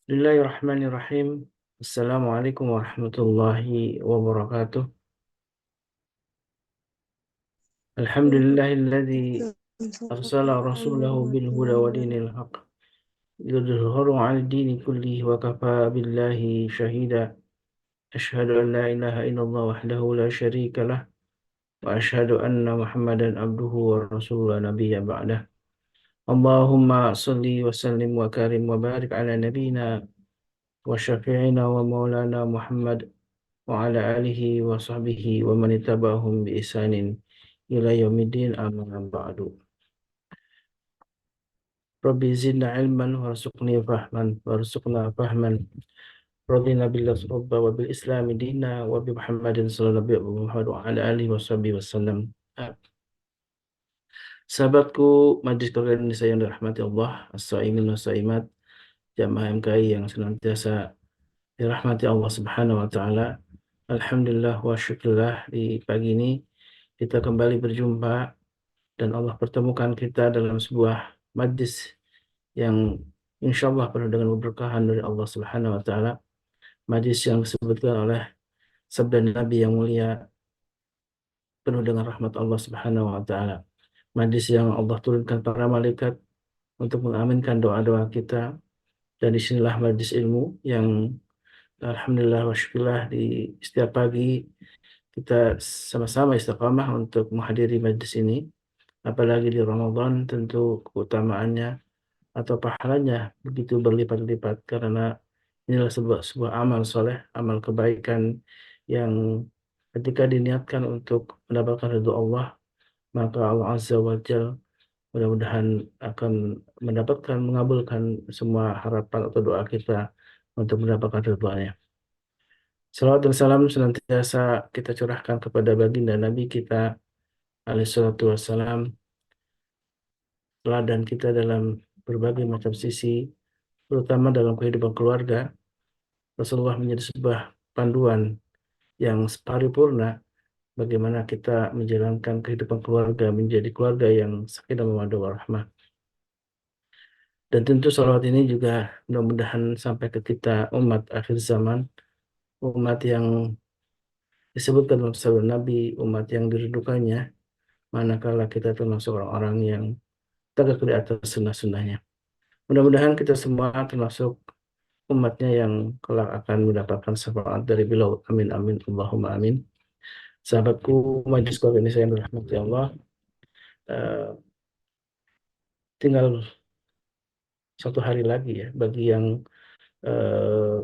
Bismillahirrahmanirrahim. Assalamualaikum warahmatullahi wabarakatuh. Alhamdulillahilladzi arsala rasulahu bil huda wa dinil haq yudhhiru 'ala dini kullihi wa kafa billahi shahida. Asyhadu an la ilaha illallah wahdahu la syarika lah wa asyhadu anna Muhammadan abduhu wa rasuluhu la nabiyya ba'dah. Allahumma shalli wa sallim wa karim wa barik ala nabiyyina wa syafi'ina wa maulana Muhammad wa ala alihi wa sahbihi wa man ittaba'ahum bi ihsanin ila yaumiddin, amma ba'du. Rabbi zidna ilman warzuqni fahman warzuqna fahman. Radina billahi rabba wa bil islami dina wa bi Muhammadin sallallahu alaihi Muhammad wa ala alihi wa sahbihi wasallam. Sahabatku Majelis Keluarga Indonesia yang dirahmati Allah, as-shaimin wa shaimat, jamaah MKI yang senantiasa dirahmati Allah Subhanahu wa taala. Alhamdulillah wa syukurillah, di pagi ini kita kembali berjumpa dan Allah pertemukan kita dalam sebuah majlis yang insya Allah penuh dengan keberkahan dari Allah Subhanahu wa taala. Majlis yang disebutkan oleh sabda Nabi yang mulia, penuh dengan rahmat Allah Subhanahu wa taala. Majlis yang Allah turunkan para malaikat untuk mengaminkan doa-doa kita, dan disinilah majlis ilmu yang alhamdulillah wa syukurillah di setiap pagi kita sama-sama istiqamah untuk menghadiri majlis ini. Apalagi di Ramadan, tentu keutamaannya atau pahalanya begitu berlipat-lipat, karena inilah sebuah amal soleh, amal kebaikan yang ketika diniatkan untuk mendapatkan ridho Allah, maka Allah Azza wa Jalla mudah-mudahan akan mengabulkan semua harapan atau doa kita untuk mendapatkan ridhonya. Salawat dan salam senantiasa kita curahkan kepada baginda Nabi kita alaihi salatu wassalam, teladan kita dalam berbagai macam sisi, terutama dalam kehidupan keluarga. Rasulullah menjadi sebuah panduan yang paripurna bagaimana kita menjalankan kehidupan keluarga menjadi keluarga yang sakinah mawaddah warahmah. Dan tentu salawat ini juga mudah-mudahan sampai ke kita umat akhir zaman, umat yang disebutkan dalam sabda Nabi, umat yang dirindukannya, manakala kita termasuk orang-orang yang tegak di atas sunnah-sunnahnya. Mudah-mudahan kita semua termasuk umatnya yang kelak akan mendapatkan syafaat dari beliau. Amin amin Allahumma amin. Sahabatku Majelis Keluarga Indonesia yang dirahmati Allah, eh, tinggal satu hari lagi ya bagi yang eh,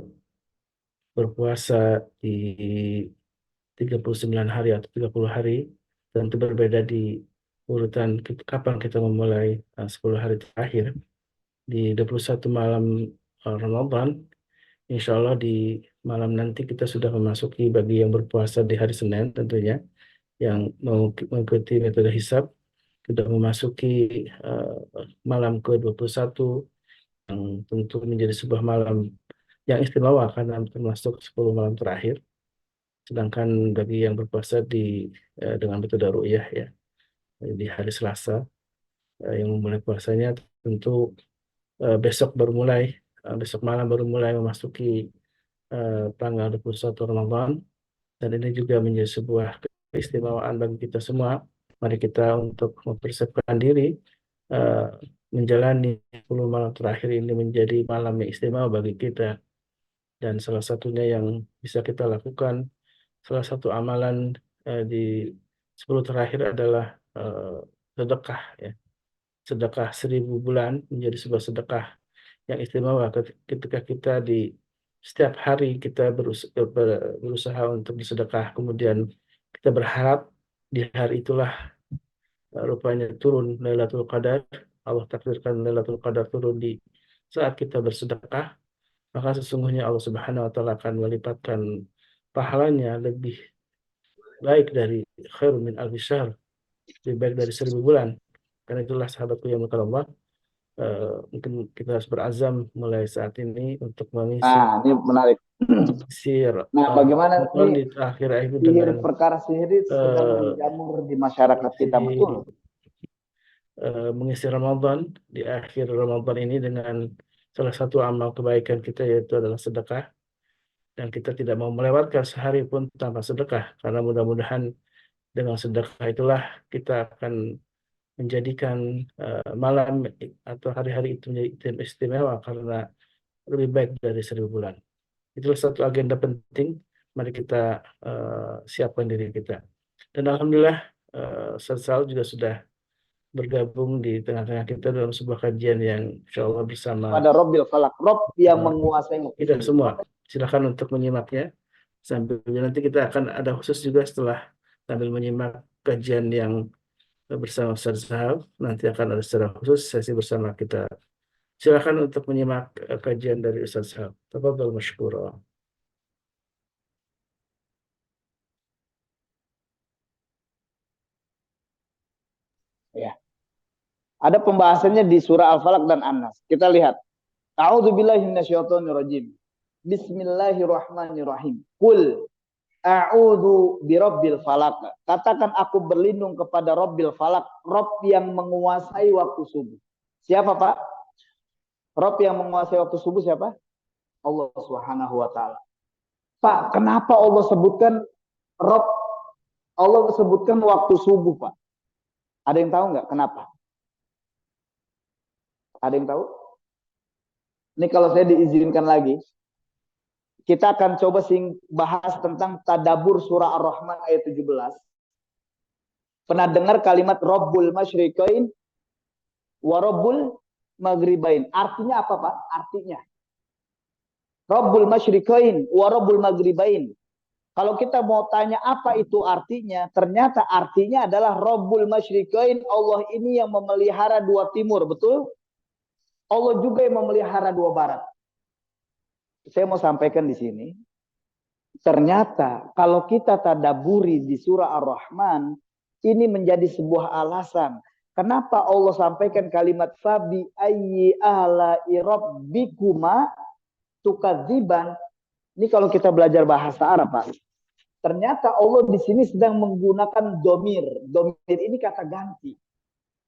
berpuasa di 39 hari atau 30 hari. Tentu berbeda di urutan kapan kita memulai 10 hari terakhir. Di 21 malam Ramadan, insya Allah di malam nanti kita sudah memasuki bagi yang berpuasa di hari Senin tentunya, yang mau mengikuti metode hisab, sudah memasuki malam ke-21, yang tentu menjadi sebuah malam yang istimewa karena termasuk 10 malam terakhir. Sedangkan bagi yang berpuasa dengan metode ru'yah ya, di hari Selasa, yang memulai puasanya tentu besok baru mulai, besok malam baru mulai memasuki tanggal 21 Ramadan, dan ini juga menjadi sebuah keistimewaan bagi kita semua. Mari kita untuk mempersiapkan diri eh, menjalani 10 malam terakhir ini menjadi malam yang istimewa bagi kita, dan salah satunya yang bisa kita lakukan, salah satu amalan di 10 terakhir adalah eh, sedekah ya. Sedekah 1.000 bulan menjadi sebuah sedekah yang istimewa ketika kita di setiap hari kita berusaha untuk bersedekah, kemudian kita berharap di hari itulah rupanya turun Lailatul Qadar. Allah takdirkan Lailatul Qadar turun di saat kita bersedekah, maka sesungguhnya Allah Subhanahu wa taala akan melipatkan pahalanya lebih baik dari khairun min alfi syahr, lebih baik dari 1.000 bulan. Karena itulah sahabatku yang berkata Allah, mungkin kita harus berazam mulai saat ini untuk mengisi Nah, ini menarik. sir Nah, bagaimana Ramadan nih di akhir itu sihir, dengan perkara sihir itu sedang eh, menjamur di masyarakat mengisi kita, betul? mengisi Ramadan di akhir Ramadan ini dengan salah satu amal kebaikan kita yaitu adalah sedekah, dan kita tidak mau melewatkan sehari pun tanpa sedekah, karena mudah-mudahan dengan sedekah itulah kita akan menjadikan malam atau hari-hari itu menjadi istimewa karena lebih baik dari 1.000 bulan. Itulah satu agenda penting. Mari kita siapkan diri kita. Dan alhamdulillah Ustaz Sal juga sudah bergabung di tengah-tengah kita dalam sebuah kajian yang insya Allah bersama Pada Robbil Falak, Rob yang menguasai waktu kita subuh. semua. Silakan untuk menyimaknya. Sambil nanti kita akan ada khusus juga setelah sambil menyimak kajian yang bersama Ustaz Sahab. Nanti akan ada secara khusus sesi bersama kita. Silakan untuk menyimak kajian dari Ustaz Sahab. Tafadhal masykurah. Ya. Ada pembahasannya di surah Al-Falaq dan An-Nas. Kita lihat. A'udzubillahi minasyaitonirrajim. Bismillahirrahmanirrahim. Qul a'udzu birabbil falaq. Katakan aku berlindung kepada Rabbil Falaq, Rabb yang menguasai waktu subuh. Siapa, Pak? Rabb yang menguasai waktu subuh siapa? Allah Subhanahu wa taala. Pak, kenapa Allah sebutkan Rabb? Allah sebutkan waktu subuh, Pak. Ada yang tahu nggak kenapa? Ada yang tahu? Ini kalau saya diizinkan lagi, kita akan coba bahas tentang tadabbur surah Ar-Rahman ayat 17. Pernah dengar kalimat Rabbul Masyriqain wa Rabbul Maghribain? Artinya apa, Pak? Artinya Rabbul Masyriqain wa Rabbul Maghribain. Kalau kita mau tanya apa itu artinya, ternyata artinya adalah Rabbul Masyriqain, Allah ini yang memelihara dua timur, betul? Allah juga yang memelihara dua barat. Saya mau sampaikan di sini, ternyata kalau kita tadaburi di surah Ar-Rahman, ini menjadi sebuah alasan kenapa Allah sampaikan kalimat fabi ayyi ala'i rabbikuma tukadziban. Ini kalau kita belajar bahasa Arab, Pak. Ternyata Allah di sini sedang menggunakan domir. Domir ini kata ganti.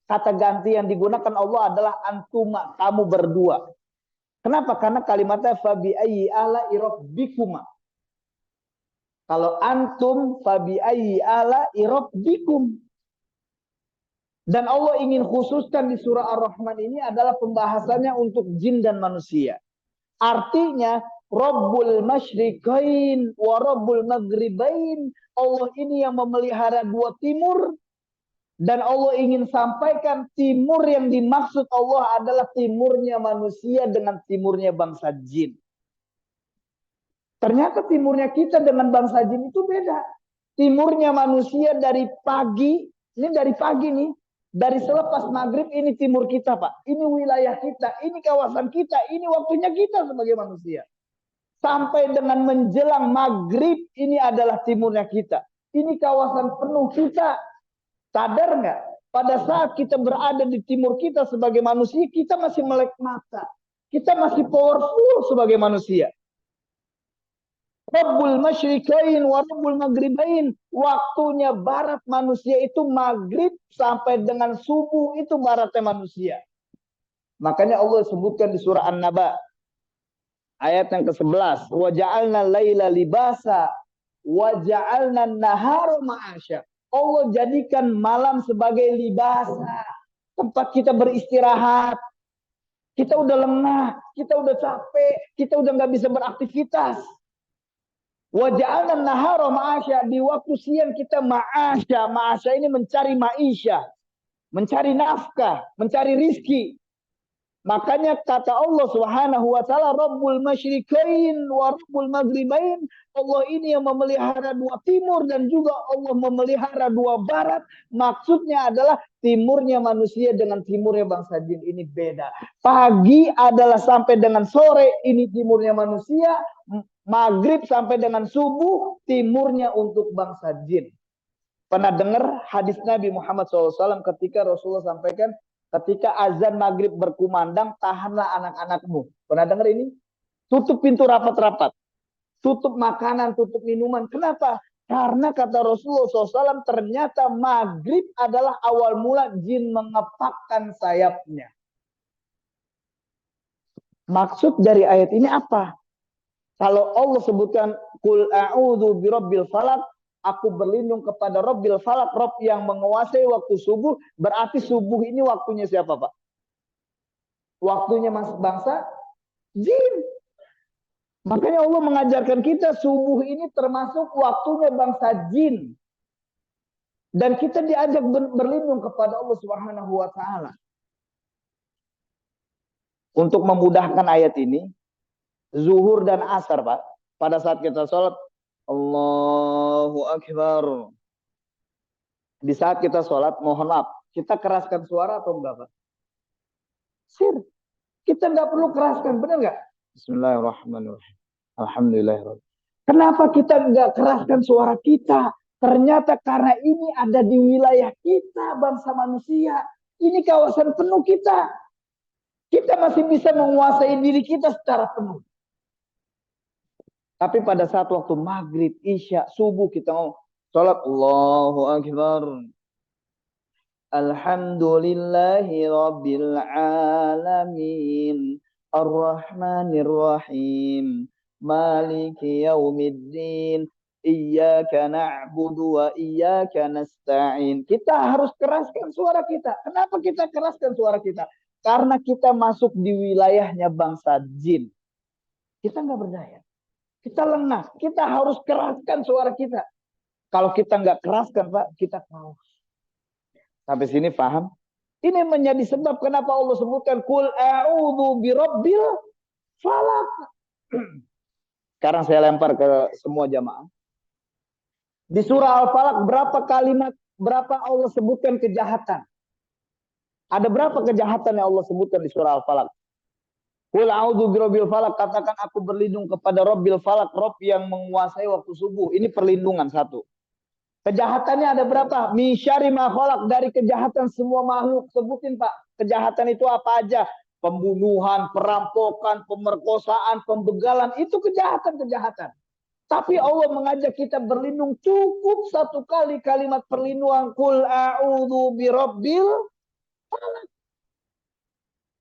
Kata ganti yang digunakan Allah adalah antuma, kamu berdua. Kenapa? Karena kalimatnya fabi ayyi ala'i rabbikuma. Kalau antum fabi ayyi ala'i rabbikum. Dan Allah ingin khususkan di surah Ar-Rahman ini adalah pembahasannya untuk jin dan manusia. Artinya Rabbul Masyriqain wa Rabbul Maghribain. Allah ini yang memelihara dua timur. Dan Allah ingin sampaikan timur yang dimaksud Allah adalah timurnya manusia dengan timurnya bangsa jin. Ternyata timurnya kita dengan bangsa jin itu beda. Timurnya manusia dari pagi, ini dari pagi nih. Dari selepas maghrib ini timur kita, Pak. Ini wilayah kita, ini kawasan kita, ini waktunya kita sebagai manusia. Sampai dengan menjelang maghrib ini adalah timurnya kita. Ini kawasan penuh kita. Sadar nggak? Pada saat kita berada di timur kita sebagai manusia, kita masih melek mata. Kita masih powerful sebagai manusia. Rabbul Masyriqain wa Rabbul Maghribain. Waktunya barat manusia itu maghrib sampai dengan subuh itu baratnya manusia. Makanya Allah sebutkan di surah An-Naba ayat yang ke-11, wa ja'alna laila libasa wa ja'alna an-nahara ma'asya. Allah jadikan malam sebagai libasa, tempat kita beristirahat. Kita udah lengah, kita udah capek, kita udah nggak bisa beraktivitas. Wa ja'alna an-nahara ma'asya. Di waktu siang kita ma'asya. Ma'asya ini mencari ma'isya, mencari nafkah, mencari rizki. Makanya kata Allah Subhanahu wa taala Rabbul Masyriqain wa Rabbul Maghribain. Allah ini yang memelihara dua timur dan juga Allah memelihara dua barat. Maksudnya adalah timurnya manusia dengan timurnya bangsa jin ini beda. Pagi adalah sampai dengan sore ini timurnya manusia, maghrib sampai dengan subuh timurnya untuk bangsa jin. Pernah dengar hadis Nabi Muhammad SAW ketika Rasulullah sampaikan, ketika azan maghrib berkumandang, tahanlah anak-anakmu. Pernah dengar ini? Tutup pintu rapat-rapat. Tutup makanan, tutup minuman. Kenapa? Karena kata Rasulullah SAW, ternyata maghrib adalah awal mula jin mengepakkan sayapnya. Maksud dari ayat ini apa? Kalau Allah sebutkan kul a'udzu birabbil falaq, aku berlindung kepada Rabbil falaq, Rabb yang menguasai waktu subuh, berarti subuh ini waktunya siapa, Pak? Waktunya bangsa jin. Makanya Allah mengajarkan kita subuh ini termasuk waktunya bangsa jin. Dan kita diajak berlindung kepada Allah Subhanahu wa taala. Untuk memudahkan ayat ini, zuhur dan asar, Pak. Pada saat kita sholat, Allahu Akbar. Di saat kita sholat, mohon maaf, kita keraskan suara atau enggak, Pak? Sir, kita enggak perlu keraskan, benar enggak? Bismillahirrahmanirrahim. Alhamdulillah. Kenapa kita enggak keraskan suara kita? Ternyata karena ini ada di wilayah kita, bangsa manusia. Ini kawasan penuh kita. Kita masih bisa menguasai diri kita secara penuh. Tapi pada saat waktu maghrib, isya, subuh kita mau sholat Allahu Akbar. Alhamdulillahi Rabbil Alamin. Ar-Rahmanir Rahim. Maliki Yaumiddin. Iyyaka na'budu wa iyyaka nasta'in. Kita harus keraskan suara kita. Kenapa kita keraskan suara kita? Karena kita masuk di wilayahnya bangsa jin. Kita nggak berdaya. Kita lengah. Kita harus keraskan suara kita. Kalau kita nggak keraskan, Pak, kita kalah. Sampai sini paham? Ini menjadi sebab kenapa Allah sebutkan kul a'udzu birabbil falaq. Sekarang saya lempar ke semua jamaah. Di surah Al-Falaq berapa kalimat, berapa Allah sebutkan kejahatan? Ada berapa kejahatan yang Allah sebutkan di surah Al-Falaq? Qul a'udzu birabbil falaq, katakan aku berlindung kepada Rabbil falaq, Rabb yang menguasai waktu subuh. Ini perlindungan satu. Kejahatannya ada berapa? Min syarri ma khalaq, dari kejahatan semua makhluk. Sebutin, Pak. Kejahatan itu apa aja? Pembunuhan, perampokan, pemerkosaan, pembegalan, itu kejahatan-kejahatan. Tapi Allah mengajak kita berlindung, cukup satu kali kalimat perlindungan. Qul a'udzu birabbil falaq.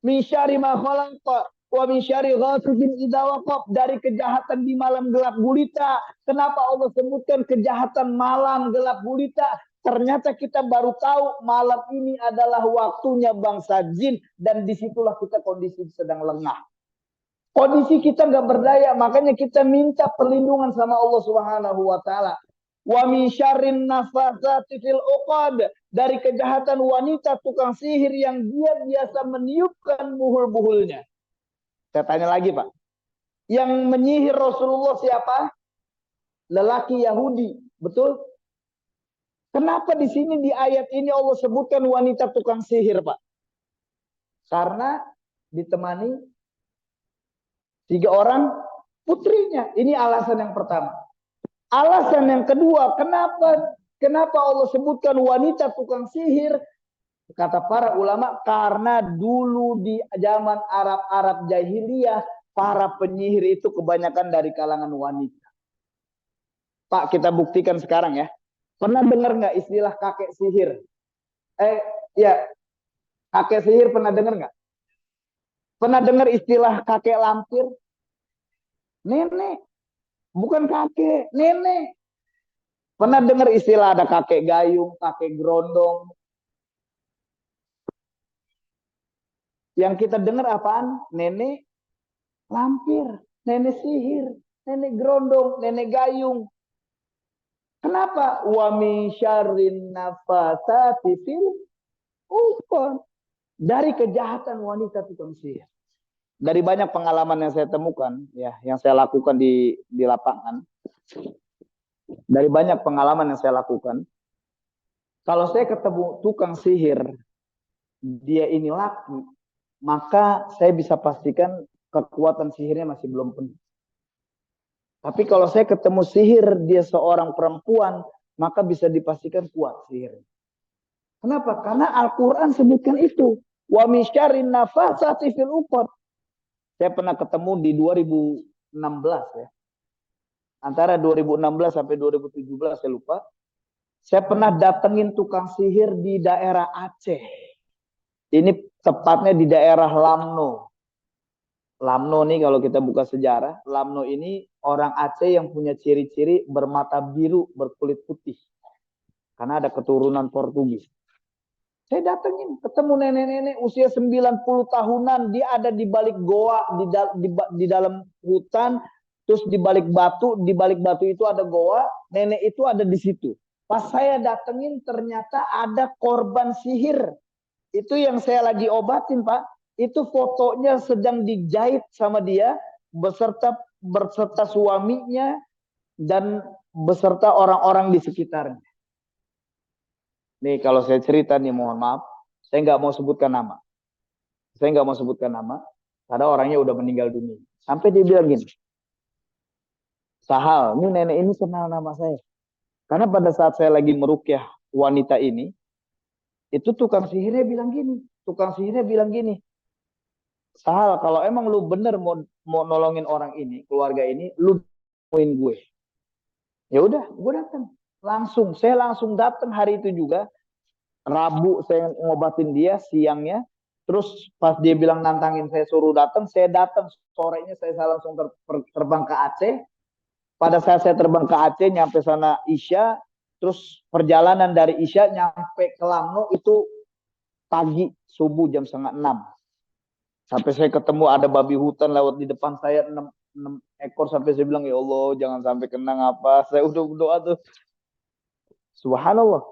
Min syarri ma khalaq wa min syarri ghasiqin idza waqab, dari kejahatan di malam gelap gulita. Kenapa Allah sebutkan kejahatan malam gelap gulita? Ternyata kita baru tahu malam ini adalah waktunya bangsa jin, dan disitulah kita kondisi sedang lengah. Kondisi kita nggak berdaya, makanya kita minta perlindungan sama Allah Subhanahu wa taala. Wa min syarrin nafatsati fil uqad, dari kejahatan wanita tukang sihir yang dia biasa meniupkan buhul-buhulnya. Saya tanya lagi, Pak. Yang menyihir Rasulullah siapa? Lelaki Yahudi, betul? Kenapa di sini di ayat ini Allah sebutkan wanita tukang sihir, Pak? Karena ditemani 3 orang putrinya. Ini alasan yang pertama. Alasan yang kedua, kenapa Allah sebutkan wanita tukang sihir? Kata para ulama, karena dulu di zaman Arab jahiliyah, para penyihir itu kebanyakan dari kalangan wanita. Pak, kita buktikan sekarang ya. Pernah dengar nggak istilah kakek sihir? Ya, kakek sihir pernah dengar nggak? Pernah dengar istilah kakek lampir? Nenek. Bukan kakek, nenek. Pernah dengar istilah ada kakek gayung, kakek gerondong? Yang kita dengar apaan? Nenek lampir, nenek sihir, nenek gerondong, nenek gayung. Kenapa? Wa min syarrin nafatsati fil uqad, dari kejahatan wanita tukang sihir. Dari banyak pengalaman yang saya temukan, ya, yang saya lakukan di lapangan, dari banyak pengalaman yang saya lakukan, kalau saya ketemu tukang sihir, dia ini laki, maka saya bisa pastikan kekuatan sihirnya masih belum penuh. Tapi kalau saya ketemu sihir, dia seorang perempuan, maka bisa dipastikan kuat sihirnya. Kenapa? Karena Al-Quran sebutkan itu. Wa min syarrin nafatsati fil uqad. Saya pernah ketemu di 2016 ya. Antara 2016 sampai 2017 saya lupa. Saya pernah datengin tukang sihir di daerah Aceh. Ini tepatnya di daerah Lamno. Lamno nih kalau kita buka sejarah, Lamno ini orang Aceh yang punya ciri-ciri bermata biru, berkulit putih. Karena ada keturunan Portugis. Saya datengin, ketemu nenek-nenek usia 90 tahunan, dia ada di balik goa, di dalam hutan, terus di balik batu itu ada goa, nenek itu ada di situ. Pas saya datengin ternyata ada korban sihir. Itu yang saya lagi obatin, Pak. Itu fotonya sedang dijahit sama dia beserta suaminya dan beserta orang-orang di sekitarnya. Nih kalau saya cerita nih, mohon maaf, saya nggak mau sebutkan nama. Saya nggak mau sebutkan nama, karena orangnya udah meninggal dunia. Sampai dia bilang gini, Sahal, ini nenek ini kenal nama saya. Karena pada saat saya lagi merukyah wanita ini, itu tukang sihirnya bilang gini, Sahal, kalau emang lu bener mau nolongin orang ini, keluarga ini, lu temuin gue. Ya udah, gue datang. Saya langsung datang hari itu juga. Rabu saya ngobatin dia siangnya. Terus pas dia bilang nantangin saya suruh datang, saya datang sorenya saya langsung terbang ke Aceh. Pada saat saya terbang ke Aceh nyampe sana Isya, terus perjalanan dari Isya nyampe ke Langno itu pagi subuh jam 5:30. Sampai saya ketemu ada babi hutan lewat di depan saya 6 ekor, sampai saya bilang ya Allah jangan sampai kena apa. Saya udah berdoa tuh. Subhanallah.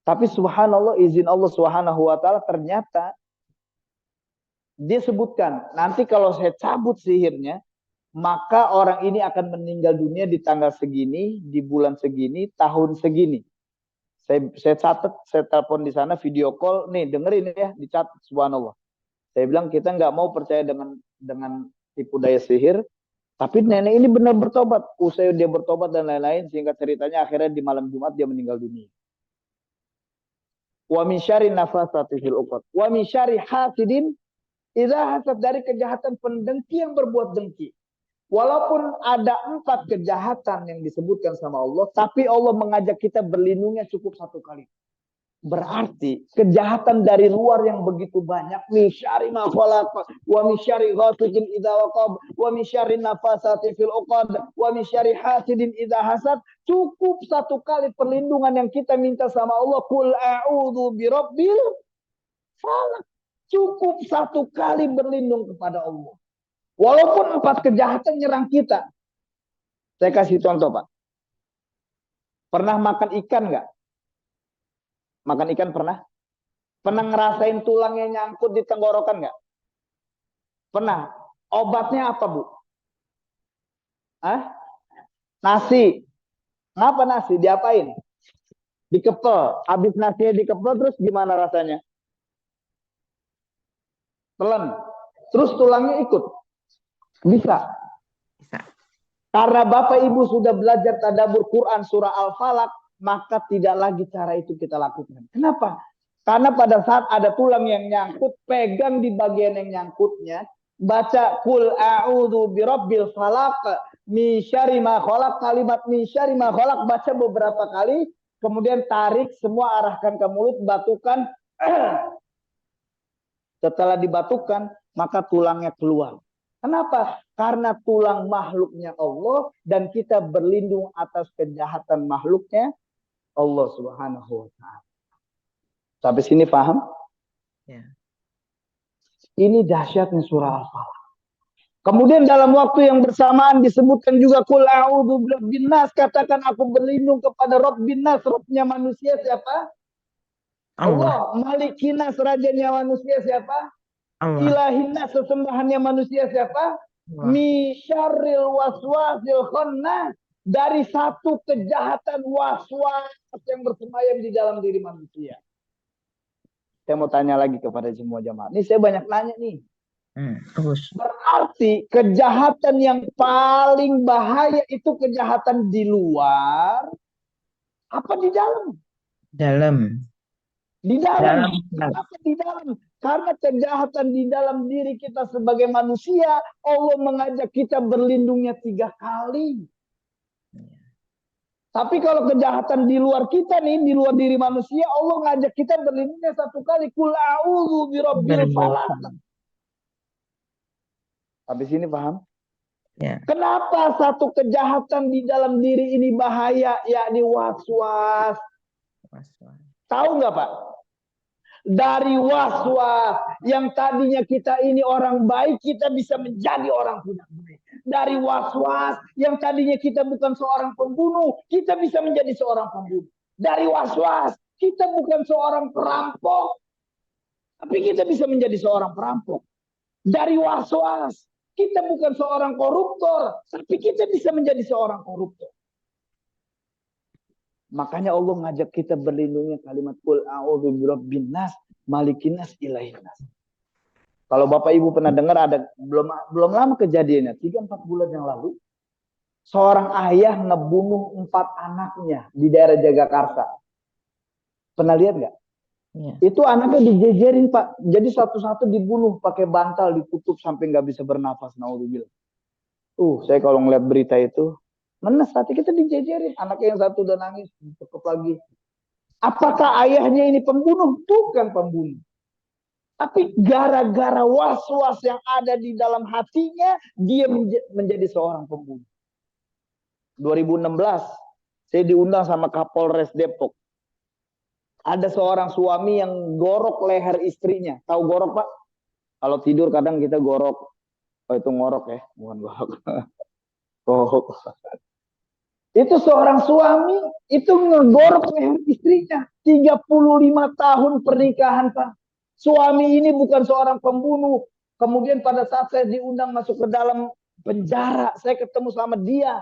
Tapi subhanallah izin Allah Subhanahu wa taala ternyata dia sebutkan nanti kalau saya cabut sihirnya maka orang ini akan meninggal dunia di tanggal segini, di bulan segini, tahun segini. Saya catat, saya telepon di sana video call, nih dengerin ya, dicatat subhanallah. Saya bilang kita nggak mau percaya dengan tipu daya sihir, tapi nenek ini benar bertobat. Usai dia bertobat dan lain-lain, sehingga ceritanya akhirnya di malam Jumat dia meninggal dunia. Wa min syarri nafasati fil uqad. Wa min syarri hasidin idza hasad, dari kejahatan pendengki yang berbuat dengki. Walaupun ada 4 kejahatan yang disebutkan sama Allah, tapi Allah mengajak kita berlindungnya cukup 1 kali. Berarti kejahatan dari luar yang begitu banyak, min syarri ma khalaq wa min syarri ghasiqin idza waqab wa min syarri nafasati fil uqad wa min syarri hasidin idza hasad, cukup 1 kali perlindungan yang kita minta sama Allah, qul a'udzu birabbil falaq. Cukup 1 kali berlindung kepada Allah. Walaupun 4 kejahatan nyerang kita. Saya kasih contoh, Pak. Pernah makan ikan nggak? Makan ikan pernah? Pernah ngerasain tulangnya nyangkut di tenggorokan nggak? Pernah. Obatnya apa, Bu? Hah? Nasi. Ngapa nasi? Diapain? Dikepel. Habis nasinya dikepel terus gimana rasanya? Telan. Terus tulangnya ikut. Bisa. Karena Bapak Ibu sudah belajar tadabbur Quran surah Al-Falaq, maka tidak lagi cara itu kita lakukan. Kenapa? Karena pada saat ada tulang yang nyangkut, pegang di bagian yang nyangkutnya, baca qul a'udzu birabbil falaq min syarri ma khalaq, kalimat min syarri ma khalaq baca beberapa kali, kemudian tarik semua arahkan ke mulut, batukan. Setelah dibatukan, maka tulangnya keluar. Kenapa? Karena tulang makhluknya Allah dan kita berlindung atas kejahatan makhluknya Allah Subhanahu wa taala. Sampai sini paham? Ya. Ini dahsyatnya surah Al-Falaq. Kemudian dalam waktu yang bersamaan disebutkan juga qul a'udzu birabbin nas, katakan aku berlindung kepada Rabbin nas, Rabbnya manusia siapa? Allah. Malikin nas, rajanya manusia siapa? Ilahinna, sesembahannya manusia siapa? Mi syarril waswasil khannas, dari 1 kejahatan waswas yang bersemayam di dalam diri manusia. Saya mau tanya lagi kepada semua jamaah. Ini saya banyak nanya nih. Berarti kejahatan yang paling bahaya itu kejahatan di luar apa di dalam? Dalam. Di dalam. Apa di dalam? Karena kejahatan di dalam diri kita sebagai manusia, Allah mengajak kita berlindungnya 3 kali. Tapi kalau kejahatan di luar kita nih, di luar diri manusia, Allah ngajak kita berlindungnya 1 kali. Qul a'udzu birabbil falaq. Habis ini paham? Ya. Kenapa satu kejahatan di dalam diri ini bahaya, yakni waswas? Was-was. Tahu nggak Pak? Dari waswas yang tadinya kita ini orang baik, kita bisa menjadi orang tidak baik. Dari waswas yang tadinya kita bukan seorang pembunuh, kita bisa menjadi seorang pembunuh. Dari waswas kita bukan seorang perampok, tapi kita bisa menjadi seorang perampok. Dari waswas kita bukan seorang koruptor, tapi kita bisa menjadi seorang koruptor. Makanya Allah ngajak kita berlindungnya kalimat qul a'udzu birabbin nas malikin nas ilahin nas. Kalau Bapak Ibu pernah dengar, ada belum lama kejadiannya, 3-4 bulan yang lalu, seorang ayah ngebunuh 4 anaknya di daerah Jagakarsa. Pernah lihat nggak? Ya. Itu anaknya dijejerin Pak. Jadi satu-satu dibunuh pakai bantal, ditutup sampai nggak bisa bernafas. Naudzubillah. Saya kalau ngeliat berita itu menes hati, kita dijejerin. Anaknya yang satu udah nangis, ditekuk lagi. Apakah ayahnya ini pembunuh? Bukan pembunuh. Tapi gara-gara was-was yang ada di dalam hatinya, dia menjadi seorang pembunuh. 2016, saya diundang sama Kapolres Depok. Ada seorang suami yang gorok leher istrinya. Tahu gorok Pak? Kalau tidur kadang kita gorok. Oh itu ngorok ya, bukan gorok. Oh. Itu seorang suami itu ngegorok leher istrinya. 35 tahun pernikahan Pak. Suami ini bukan seorang pembunuh. Kemudian pada saat saya diundang masuk ke dalam penjara, saya ketemu sama dia.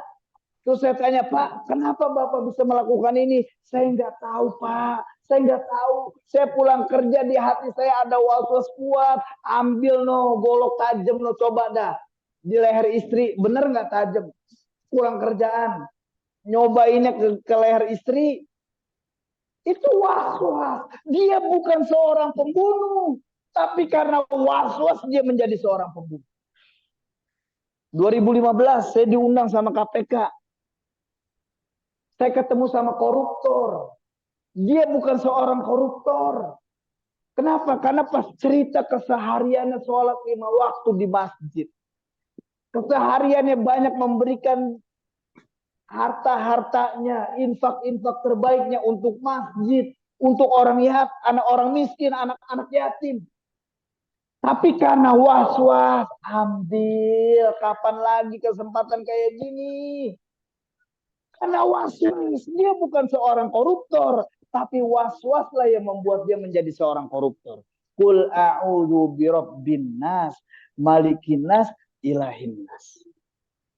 Terus saya tanya, Pak, kenapa Bapak bisa melakukan ini? Saya nggak tahu, Pak. Saya nggak tahu. Saya pulang kerja, di hati saya ada was-was kuat. Ambil no, golok tajam no, coba dah. Di leher istri, bener nggak tajam? Pulang kerjaan. Nyobainnya ke leher istri, itu was-was. Dia bukan seorang pembunuh, tapi karena was-was dia menjadi seorang pembunuh. 2015 saya diundang sama KPK. Saya ketemu sama koruptor. Dia bukan seorang koruptor. Kenapa? Karena pas cerita kesehariannya sholat 5 waktu di masjid. Kesehariannya banyak memberikan harta-hartanya, infak-infak terbaiknya untuk masjid, untuk anak orang miskin, anak-anak yatim. Tapi karena was-was, ambil kapan lagi kesempatan kayak gini. Karena was-was, dia bukan seorang koruptor, tapi was-was lah yang membuat dia menjadi seorang koruptor. Qul a'udzu birabbin nas, malikin nas, ilahin nas.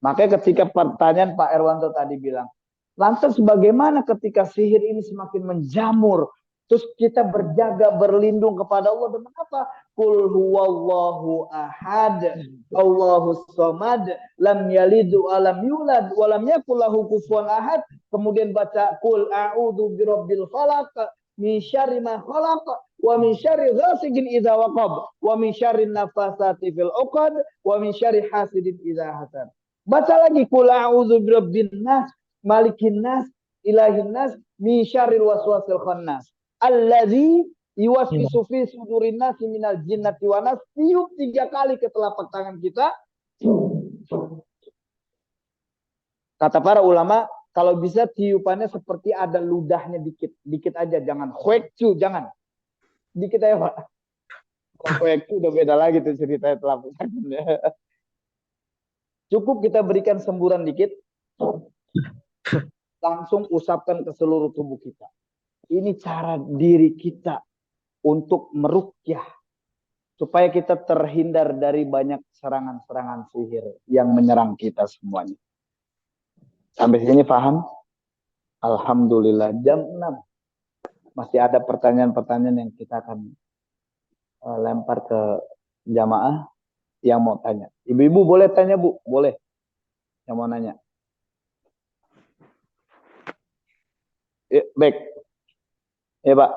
Makanya ketika pertanyaan Pak Erwanto tadi bilang, lantas bagaimana ketika sihir ini semakin menjamur? Terus kita berjaga, berlindung kepada Allah dengan apa? Qul huwallahu ahad, Allahus samad, lam yalid wa lam yulad, wa lam yakul lahu kufuwan ahad. Kemudian baca qul a'udzu birabbil falaq, min syarri ma khalaq, wa min syarri ghasiqin idza waqab, wa min syarri nafasati fil 'uqad, wa min syarri hasidin idza hasad. Baca lagi qul a'udzu birabbin nas, malikin nas, ilahin nas, min syarril waswasil khannas. Alladzi yuwaswisu fi sudurin nasi minal jinnati wan nas. Tiup 3 kali ke telapak tangan kita. Kata para ulama, kalau bisa tiupannya seperti ada ludahnya dikit. Dikit aja, jangan huekcu, jangan. Dikit aja Pak. Kalau huekcu udah beda lagi tuh ceritanya telapak tangannya. Cukup kita berikan semburan dikit, langsung usapkan ke seluruh tubuh kita. Ini cara diri kita untuk meruqyah supaya kita terhindar dari banyak serangan-serangan sihir yang menyerang kita semuanya. Sampai sini paham? Alhamdulillah. Jam 6 masih ada pertanyaan-pertanyaan yang kita akan lempar ke jamaah yang mau tanya. Ibu-ibu boleh tanya Bu? Boleh. Yang mau nanya. Baik. Ya Pak.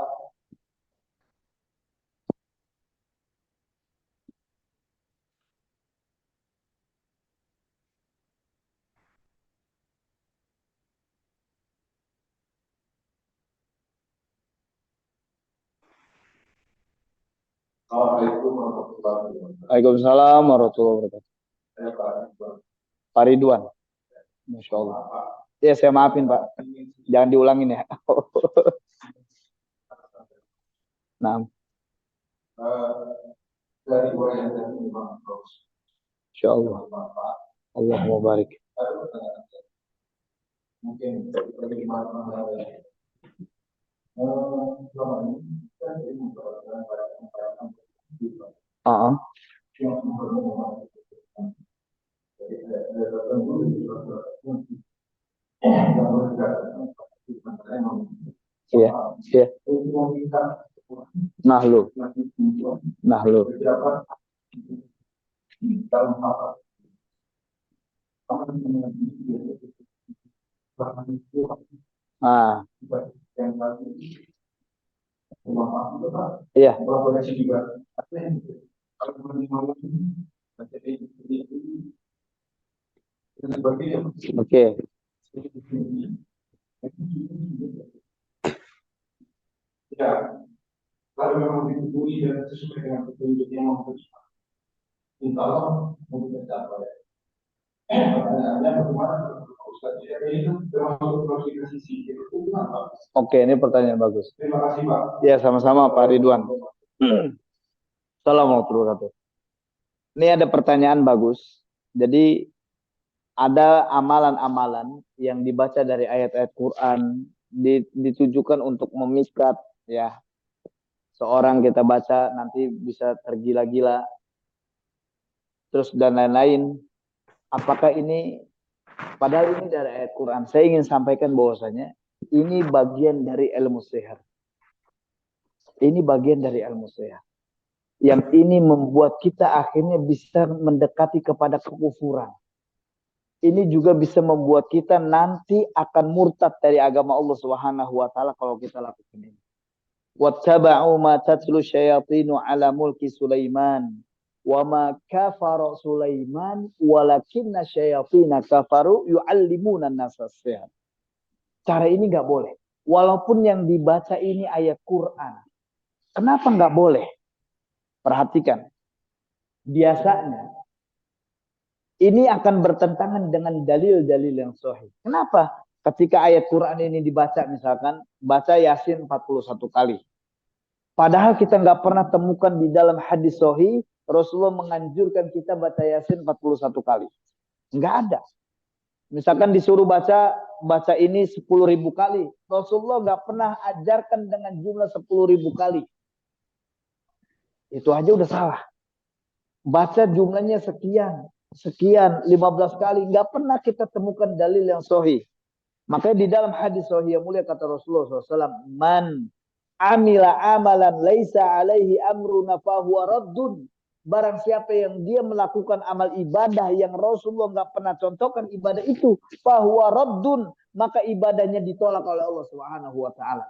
Assalamualaikum warahmatullahi wabarakatuh. Waalaikumsalam warahmatullahi wabarakatuh. Pak Ridwan. Masya Allah. Ya saya maafin Pak. Jangan diulangin ya. Nah. Insya Allah. Allahumma barik. Mungkin iya, iya. Nahlu. Ah. Iya. Oke. Ya, kalau memang dihubungi dan sesuai dengan petunjuk yang membutuhkan, insya Allah mungkin tercapai. Pertanyaannya bagaimana Ustaz itu termasuk klasifikasi sihir itu kenapa? Oke, ini pertanyaan bagus. Terima kasih Pak. Ya, sama-sama Pak Ridwan. Assalamualaikum warahmatullahi wabarakatuh. Ini ada pertanyaan bagus. Jadi ada amalan-amalan yang dibaca dari ayat-ayat Quran ditujukan untuk memikat ya seorang, kita baca nanti bisa tergila-gila terus dan lain-lain. Apakah ini padahal ini dari ayat Quran? Saya ingin sampaikan bahwasanya ini bagian dari ilmu sihir. Ini bagian dari ilmu sihir. Yang ini membuat kita akhirnya bisa mendekati kepada kekufuran. Ini juga bisa membuat kita nanti akan murtad dari agama Allah Subhanahu wa taala kalau kita lakukan ini. Wattaba'u ma tatlu syayatinu ala mulki Sulaiman wa ma kafara Sulaiman walakinna syayatina kafaru yu'allimuna an-nasa as-sihr. Cara ini enggak boleh. Walaupun yang dibaca ini ayat Quran. Kenapa enggak boleh? Perhatikan. Biasanya ini akan bertentangan dengan dalil-dalil yang sahih. Kenapa? Ketika ayat Quran ini dibaca, misalkan baca Yasin 41 kali. Padahal kita nggak pernah temukan di dalam hadis sahih Rasulullah menganjurkan kita baca Yasin 41 kali. Nggak ada. Misalkan disuruh baca ini 10.000 kali. Rasulullah nggak pernah ajarkan dengan jumlah 10.000 kali. Itu aja udah salah. Baca jumlahnya sekian 15 kali, nggak pernah kita temukan dalil yang sahih. Makanya di dalam hadis sahih yang mulia kata Rasulullah SAW, man amila amalan laisa alaihi amruna fahuwa raddun. Barang siapa yang dia melakukan amal ibadah yang Rasulullah nggak pernah contohkan ibadah itu, fahuwa raddun, maka ibadahnya ditolak oleh Allah Subhanahu wa taala.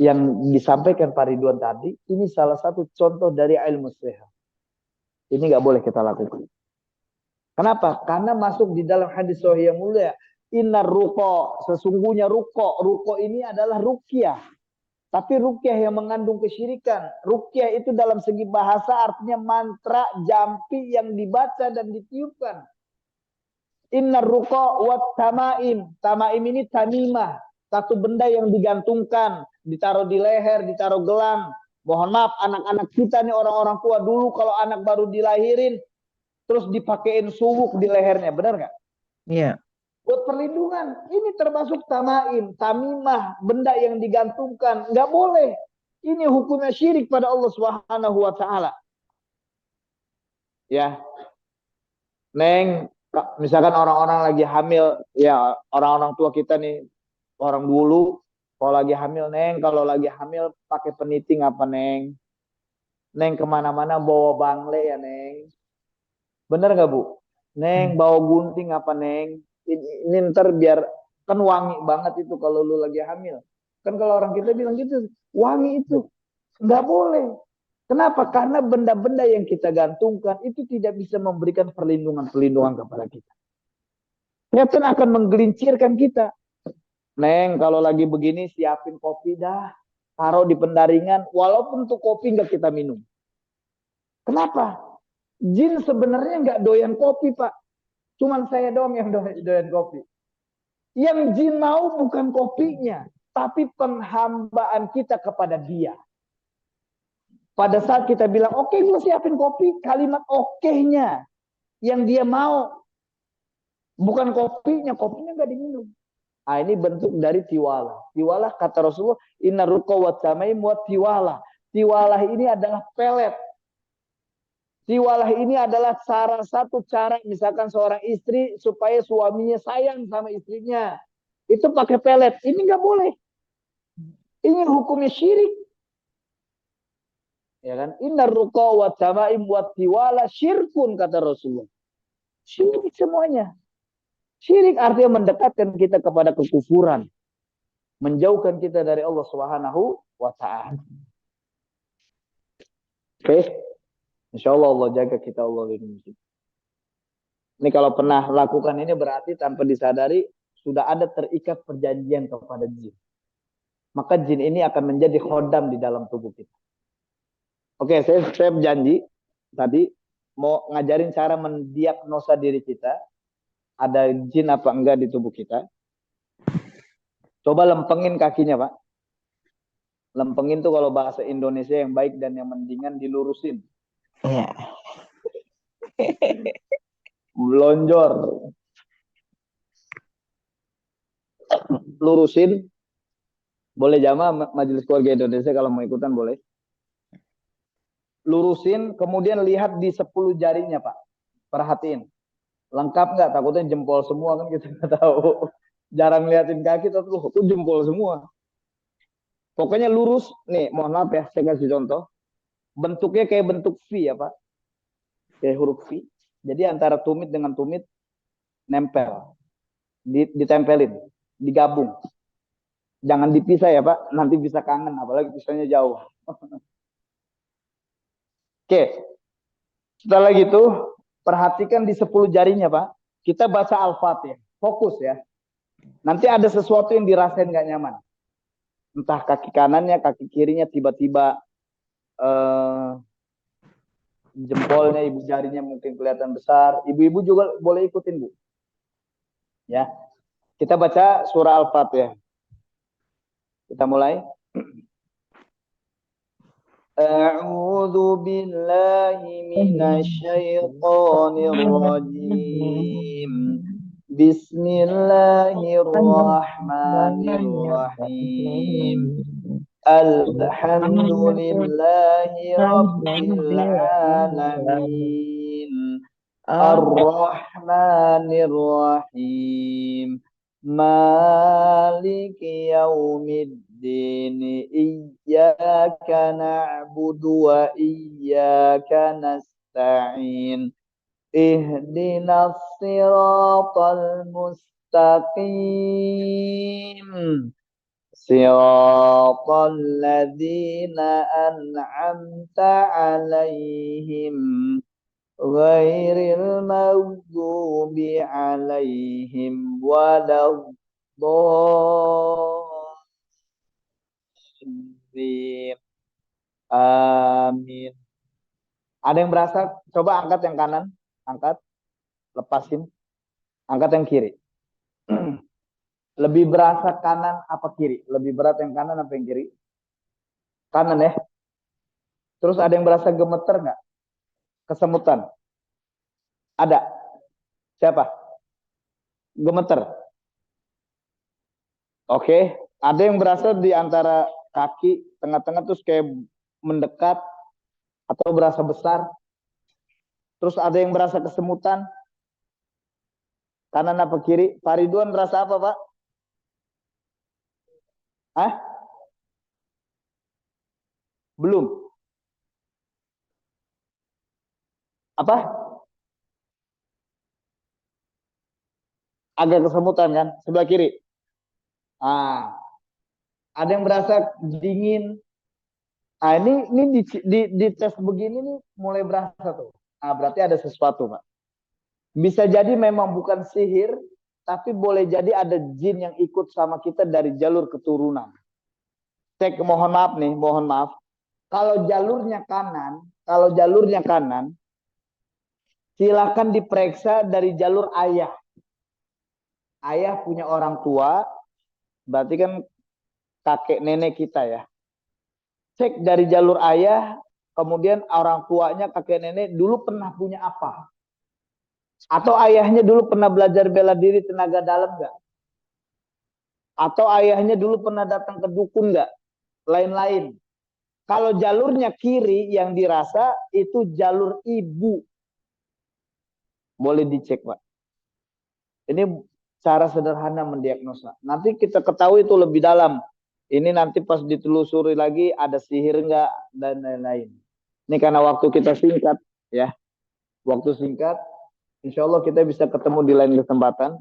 Yang disampaikan Pak Ridwan tadi, ini salah satu contoh dari ilmu sihir. Ini nggak boleh kita lakukan. Kenapa? Karena masuk di dalam hadis sahih yang mulia. Innar ruqa, sesungguhnya ruqa ini adalah ruqyah. Tapi ruqyah yang mengandung kesyirikan. Ruqyah itu dalam segi bahasa artinya mantra, jampi yang dibaca dan ditiupkan. Innar ruqa wat tamaim. Tamaim ini tamimah. Satu benda yang digantungkan, ditaruh di leher, ditaruh gelang. Mohon maaf, anak-anak kita nih, orang-orang tua dulu kalau anak baru dilahirin, terus dipakein suwuk di lehernya, benar nggak? Iya. Buat perlindungan, ini termasuk tamaim, tamimah, benda yang digantungkan, nggak boleh. Ini hukumnya syirik pada Allah Subhanahu wa taala. Ya. Neng, misalkan orang-orang lagi hamil, ya orang-orang tua kita nih, orang dulu, kalau lagi hamil, Neng, kalau lagi hamil pakai peniting apa, Neng? Neng kemana-mana bawa bangle ya, Neng. Bener nggak, Bu? Neng bawa gunting apa, Neng? Ini ntar biar, kan wangi banget itu kalau lu lagi hamil. Kan kalau orang kita bilang gitu, wangi itu. Nggak boleh. Kenapa? Karena benda-benda yang kita gantungkan itu tidak bisa memberikan perlindungan kepada kita. Setan akan menggelincirkan kita. Neng, kalau lagi begini siapin kopi dah. Taruh di pendaringan. Walaupun tuh kopi nggak kita minum. Kenapa? Jin sebenarnya nggak doyan kopi, Pak. Cuman saya doang yang doyan kopi. Yang jin mau bukan kopinya, tapi penghambaan kita kepada dia. Pada saat kita bilang, oke, gue siapin kopi, kalimat oke-nya yang dia mau. Bukan kopinya nggak diminum. Nah, ini bentuk dari tiwala. Tiwala kata Rasulullah, inna ruqa wa tamaim wa tiwala. Tiwala ini adalah pelet. Tiwalah ini adalah salah satu cara misalkan seorang istri supaya suaminya sayang sama istrinya. Itu pakai pelet. Ini nggak boleh. Ini hukumnya syirik. Ya kan? Inna ruqa wa tamaim wa tiwala syirkun kata Rasulullah. Syirik semuanya. Syirik artinya mendekatkan kita kepada kekufuran. Menjauhkan kita dari Allah Subhanahu wa taala. Oke. Insyaallah Allah jaga kita, Allah lindungi. Ini kalau pernah lakukan ini berarti tanpa disadari sudah ada terikat perjanjian kepada jin. Maka jin ini akan menjadi khodam di dalam tubuh kita. Oke, saya janji tadi mau ngajarin cara mendiagnosa diri kita. Ada jin apa enggak di tubuh kita. Coba lempengin kakinya, Pak. Lempengin tuh kalau bahasa Indonesia yang baik dan yang mendingan dilurusin. Iya. Melonjor. Lurusin. Boleh jamaah Majelis Keluarga Indonesia kalau mau ikutan boleh. Lurusin, kemudian lihat di 10 jarinya, Pak. Perhatiin. Lengkap nggak? Takutnya jempol semua kan kita nggak tahu. Jarang liatin kaki, tapi itu jempol semua. Pokoknya lurus. Nih, mohon maaf ya, saya kasih contoh. Bentuknya kayak bentuk V ya, Pak. Kayak huruf V. Jadi antara tumit dengan tumit nempel. Ditempelin. Digabung. Jangan dipisah ya, Pak. Nanti bisa kangen, apalagi pisahnya jauh. Oke. Setelah gitu, perhatikan di 10 jarinya, Pak. Kita baca Al-Fatihah. Fokus ya. Nanti ada sesuatu yang dirasain nggak nyaman. Entah kaki kanannya, kaki kirinya tiba-tiba jempolnya, ibu jarinya mungkin kelihatan besar. Ibu-ibu juga boleh ikutin, Bu. Ya. Kita baca surah Al-Fatihah. Kita mulai. A'udzu billahi minasyaitonir rajim. Bismillahirrahmanirrahim. Alhamdulillahi rabbil alamin. Ar-Rahmanir-Rahim. Maliki yaumiddin. Iyyaka na'budu wa iyyaka nasta'in. Ihdinas siratal mustaqim. Siratal ladzina an'amta 'alaihim ghairil maghdubi 'alaihim waladdallin. Amin. Ada yang berasa? Coba angkat yang kanan, angkat, lepasin, angkat yang kiri. Lebih berasa kanan apa kiri? Lebih berat yang kanan apa yang kiri? Kanan ya. Terus ada yang berasa gemeter nggak? Kesemutan? Ada? Siapa? Gemeter? Oke. Ada yang berasa di antara kaki tengah-tengah terus kayak mendekat atau berasa besar? Terus ada yang berasa kesemutan? Kanan apa kiri? Pak Ridwan berasa apa, Pak? Hah? Belum. Apa? Agak kesemutan kan? Sebelah kiri. Ah, ada yang berasa dingin. Ah, ini di tes begini nih mulai berasa tuh. Ah, berarti ada sesuatu, Pak. Bisa jadi memang bukan sihir, tapi boleh jadi ada jin yang ikut sama kita dari jalur keturunan. Saya mohon maaf nih, mohon maaf. Kalau jalurnya kanan, silakan diperiksa dari jalur ayah. Ayah punya orang tua, berarti kan kakek nenek kita ya. Cek dari jalur ayah, kemudian orang tuanya kakek nenek dulu pernah punya apa? Atau ayahnya dulu pernah belajar bela diri tenaga dalam nggak? Atau ayahnya dulu pernah datang ke dukun nggak? Lain-lain. Kalau jalurnya kiri yang dirasa itu jalur ibu. Boleh dicek, Pak. Ini cara sederhana mendiagnosa. Nanti kita ketahui itu lebih dalam. Ini nanti pas ditelusuri lagi ada sihir enggak dan lain-lain. Ini karena waktu kita singkat ya. Waktu singkat, insya Allah kita bisa ketemu di lain kesempatan.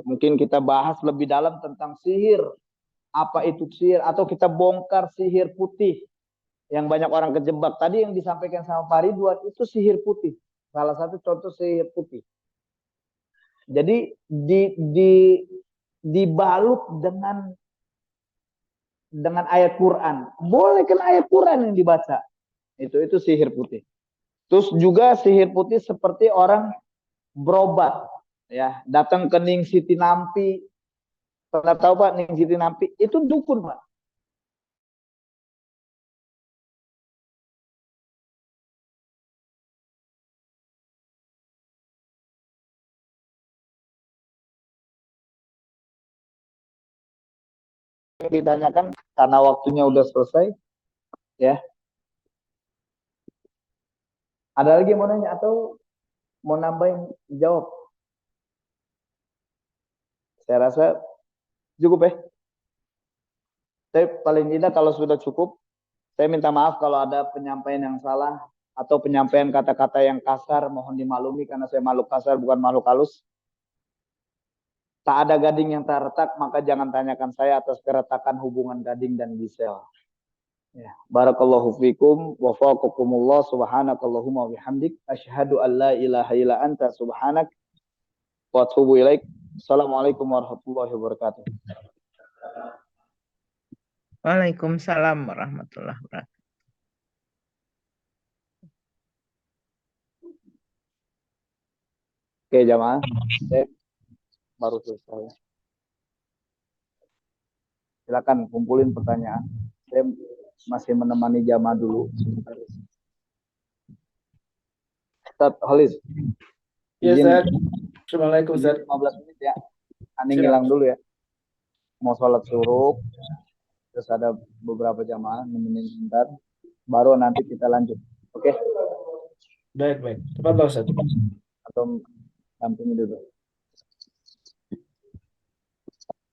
Mungkin kita bahas lebih dalam tentang sihir. Apa itu sihir? Atau kita bongkar sihir putih. Yang banyak orang kejebak. Tadi yang disampaikan sama Pak Ridwan itu sihir putih. Salah satu contoh sihir putih. Jadi dibalut dengan ayat Quran. Boleh kan ayat Quran yang dibaca. Itu sihir putih. Terus juga sihir putih seperti orang berobat ya, datang ke Ning Siti Nampi. Pernah tahu Pak Ning Siti Nampi? Itu dukun, Pak. Ditanyakan karena waktunya udah selesai ya. Ada lagi yang mau nanya atau mau nambahin jawab? Saya rasa cukup ya. Tapi paling tidak kalau sudah cukup, saya minta maaf kalau ada penyampaian yang salah atau penyampaian kata-kata yang kasar, mohon dimaklumi karena saya makhluk kasar bukan makhluk halus. Tak ada gading yang tak retak, maka jangan tanyakan saya atas keretakan hubungan gading dan gisel. Ya. Barakallahu fikum wa faqakumullah subhanakallahumma bihamdik asyhadu an la ilaha illa anta subhanak wa atubu ilaik. Assalamualaikum warahmatullahi wabarakatuh. Waalaikumsalam warahmatullahi wabarakatuh. Oke jamaah, saya baru selesai. Silakan kumpulin pertanyaan. Saya masih menemani jamaah dulu. Ustaz Halis. Ya, Izin, Ustaz. Assalamualaikum, Ustaz. 15 menit ya. Ani Siap. ngilang dulu ya. Mau sholat suruh. Terus ada beberapa jamaah nemenin sebentar. Baru nanti kita lanjut. Oke? Baik. Tepat, Ustaz. Atau dampingi dulu.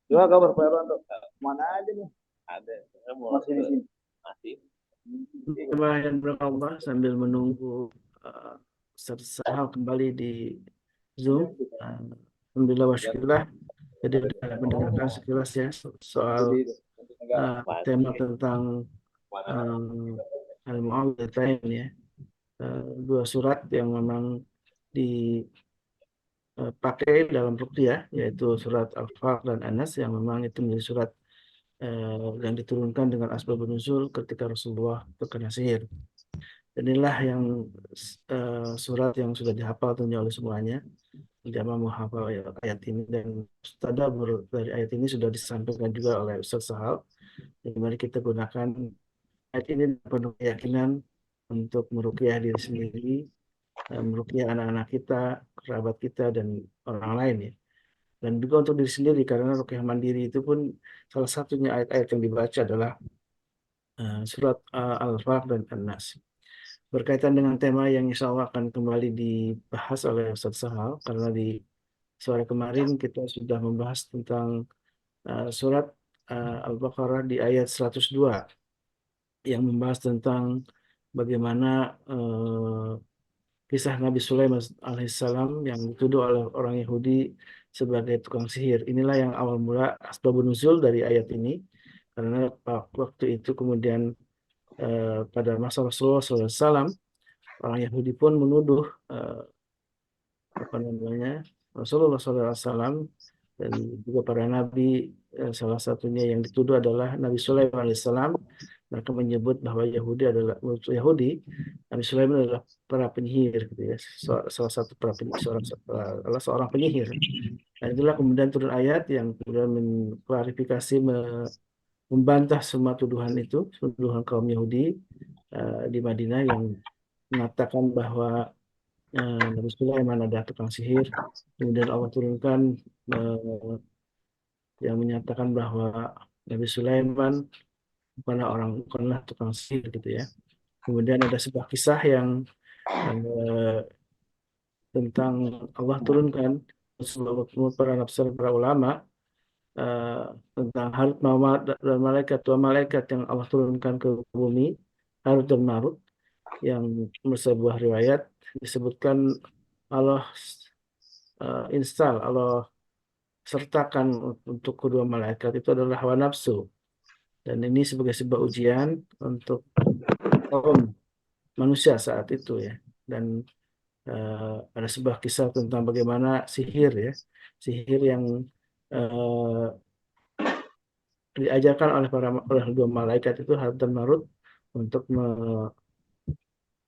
Gimana kabar Pak Erwanto? Mana aja nih? Ada. Masih di sini. Masih. Yang berkembang sambil menunggu Ustaz Sahal kembali di Zoom. Alhamdulillah wa syukurillah. Jadi mendengarkan sekilas ya soal tema tentang Al-Mu'awwidhatain ya. Dua surat yang memang dipakai dalam ruqyah, yaitu surat Al-Falaq dan An-Nas yang memang itu menjadi surat yang diturunkan dengan asbabun nuzul ketika Rasulullah terkena sihir. Dan inilah yang surat yang sudah dihafal tentunya oleh semuanya. Jamaah menghafal ayat ini dan tadabbur dari ayat ini sudah disampaikan juga oleh Ustaz Sahal. Jadi mari kita gunakan ayat ini dengan penuh keyakinan untuk meruqyah diri sendiri, meruqyah anak-anak kita, kerabat kita, dan orang lain ya. Dan juga untuk diri sendiri, karena ruqyah mandiri itu pun salah satunya ayat-ayat yang dibaca adalah surat Al-Falaq dan An-Nas. Berkaitan dengan tema yang insya Allah akan kembali dibahas oleh Ustaz Sahal, karena di sore kemarin kita sudah membahas tentang surat Al-Baqarah di ayat 102 yang membahas tentang bagaimana kisah Nabi Sulaiman alaihissalam yang dituduh oleh orang Yahudi sebagai tukang sihir. Inilah yang awal mula asbabun nuzul dari ayat ini, karena waktu itu kemudian pada masa Rasulullah SAW, orang Yahudi pun menuduh Rasulullah SAW dan juga para nabi. Salah satunya yang dituduh adalah Nabi Sulaiman alaihissalam. Mereka menyebut bahwa Yahudi Nabi Sulaiman adalah para penyihir gitu ya, salah satu seorang penyihir. Nah, itulah kemudian turun ayat yang kemudian mengklarifikasi, membantah semua tuduhan itu, tuduhan kaum Yahudi di Madinah yang mengatakan bahwa Nabi Sulaiman adalah tukang sihir. Kemudian Allah turunkan eh, yang menyatakan bahwa Nabi Sulaiman bukanlah tukang sihir gitu ya. Kemudian ada sebuah kisah yang eh, tentang Allah turunkan para nafsir para ulama eh, tentang Harut dan malaikat, dua malaikat yang Allah turunkan ke bumi, Harut dan Marut, yang menurut sebuah riwayat disebutkan Allah Allah sertakan untuk kedua malaikat itu adalah hawa nafsu, dan ini sebagai sebuah ujian untuk kaum manusia saat itu ya. Dan ada sebuah kisah tentang bagaimana sihir yang eh, diajarkan oleh dua malaikat itu Harut dan Marut untuk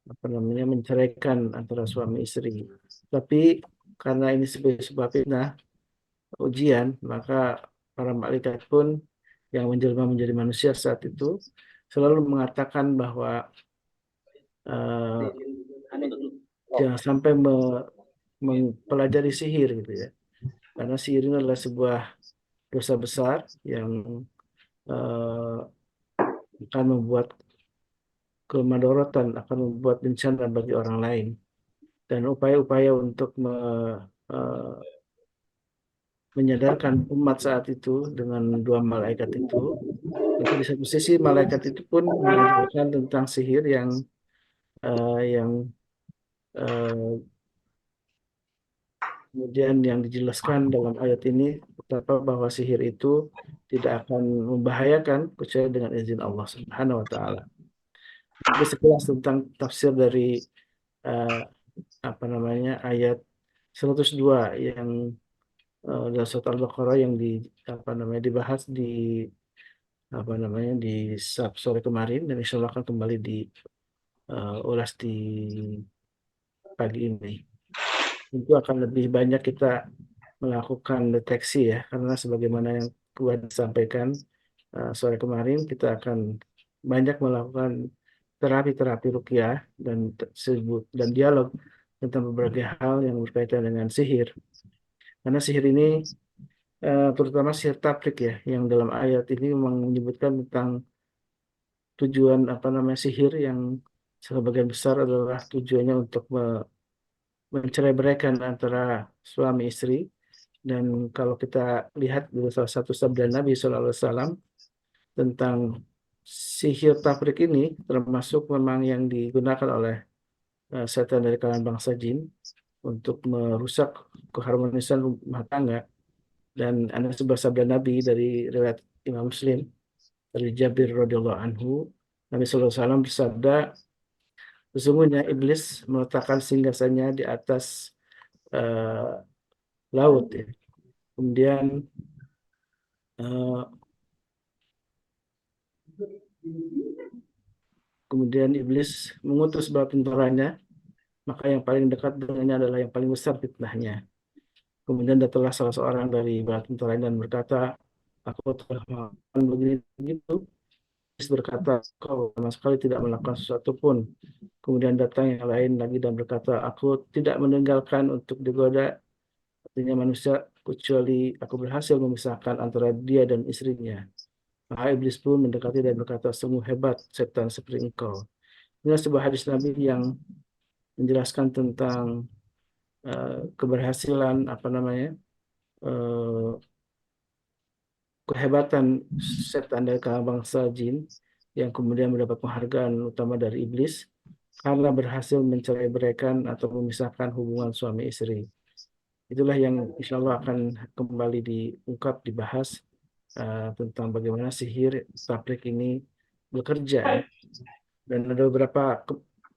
menceraikan antara suami istri. Tapi karena ini sebagai sebuah fitnah, ujian, maka para malaikat pun yang menjelma menjadi manusia saat itu selalu mengatakan bahwa eh, jangan sampai mempelajari sihir gitu ya, karena sihir ini adalah sebuah dosa besar yang eh, akan membuat kemadorotan, akan membuat bencana bagi orang lain. Dan upaya-upaya untuk eh, menyadarkan umat saat itu dengan dua malaikat itu, tapi di satu sisi malaikat itu pun mengajarkan tentang sihir yang eh, kemudian yang dijelaskan dalam ayat ini betapa bahwa sihir itu tidak akan membahayakan kecuali dengan izin Allah Subhanahu wa taala. Itu sekilas tentang tafsir dari eh, ayat 102 yang dalam surat Al-Baqarah yang dibahas di sore kemarin, dan insya Allah akan kembali diulas di pagi ini. Tentu akan lebih banyak kita melakukan deteksi ya, karena sebagaimana yang telah disampaikan sore kemarin, kita akan banyak melakukan terapi-terapi ruqyah dan dialog tentang berbagai hal yang berkaitan dengan sihir. Karena sihir ini terutama sihir tafrik ya, yang dalam ayat ini memang menyebutkan tentang tujuan sihir yang sebagian besar adalah tujuannya untuk mencerai-beraikan antara suami istri. Dan kalau kita lihat dari salah satu sabda Nabi SAW tentang sihir tafrik ini, termasuk memang yang digunakan oleh setan dari kalangan bangsa jin untuk merusak keharmonisan rumah tangga. Dan ada sebuah sabda Nabi dari riwayat Imam Muslim dari Jabir radhiyallahu anhu, Nabi SAW bersabda, sesungguhnya iblis meletakkan singgasananya di atas eh, laut ya. Kemudian eh, kemudian iblis mengutus bala tentaranya, maka yang paling dekat dengannya adalah yang paling besar fitnahnya. Kemudian datanglah salah seorang dari bala tentaranya dan berkata, aku telah melakukan begini begitu. Iblis berkata, kau sama sekali tidak melakukan sesuatu pun. Kemudian datang yang lain lagi dan berkata, aku tidak meninggalkan untuk digoda artinya manusia kecuali aku berhasil memisahkan antara dia dan istrinya. Maka iblis pun mendekati dan berkata, sungguh hebat setan seperti engkau. Ini sebuah hadis Nabi yang menjelaskan tentang keberhasilan eh, kehebatan setan dari kalangan bangsa jin yang kemudian mendapat penghargaan utama dari iblis karena berhasil mencerai-beraikan atau memisahkan hubungan suami istri. Itulah yang insya Allah akan kembali diungkap, dibahas tentang bagaimana sihir tafrik ini bekerja ya. Dan ada beberapa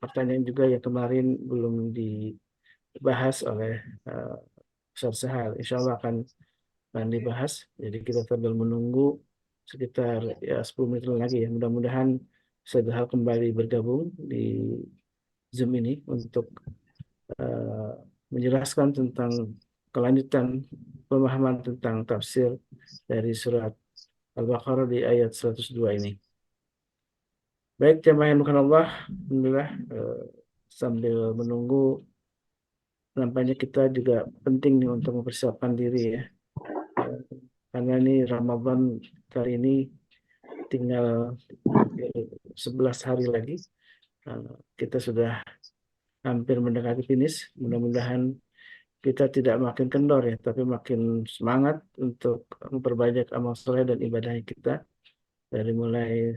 pertanyaan juga yang kemarin belum dibahas oleh uh, Ustaz Sahal. Insya Allah akan dibahas. Jadi kita sambil menunggu sekitar ya 10 menit lagi ya. Mudah-mudahan Ustaz Sahal kembali bergabung di Zoom ini untuk eh, menjelaskan tentang kelanjutan pemahaman tentang tafsir dari surat Al-Baqarah di ayat 102 ini. Baik, jemaah yang bukan Allah, alhamdulillah, sambil menunggu, nampaknya kita juga penting nih untuk mempersiapkan diri ya. Eh, Karena ini Ramadan kali ini tinggal hampir 11 hari lagi. Eh, Kita sudah hampir mendekati finish. Mudah-mudahan kita tidak makin kendor ya, tapi makin semangat untuk memperbanyak amal soleh dan ibadah kita. Dari mulai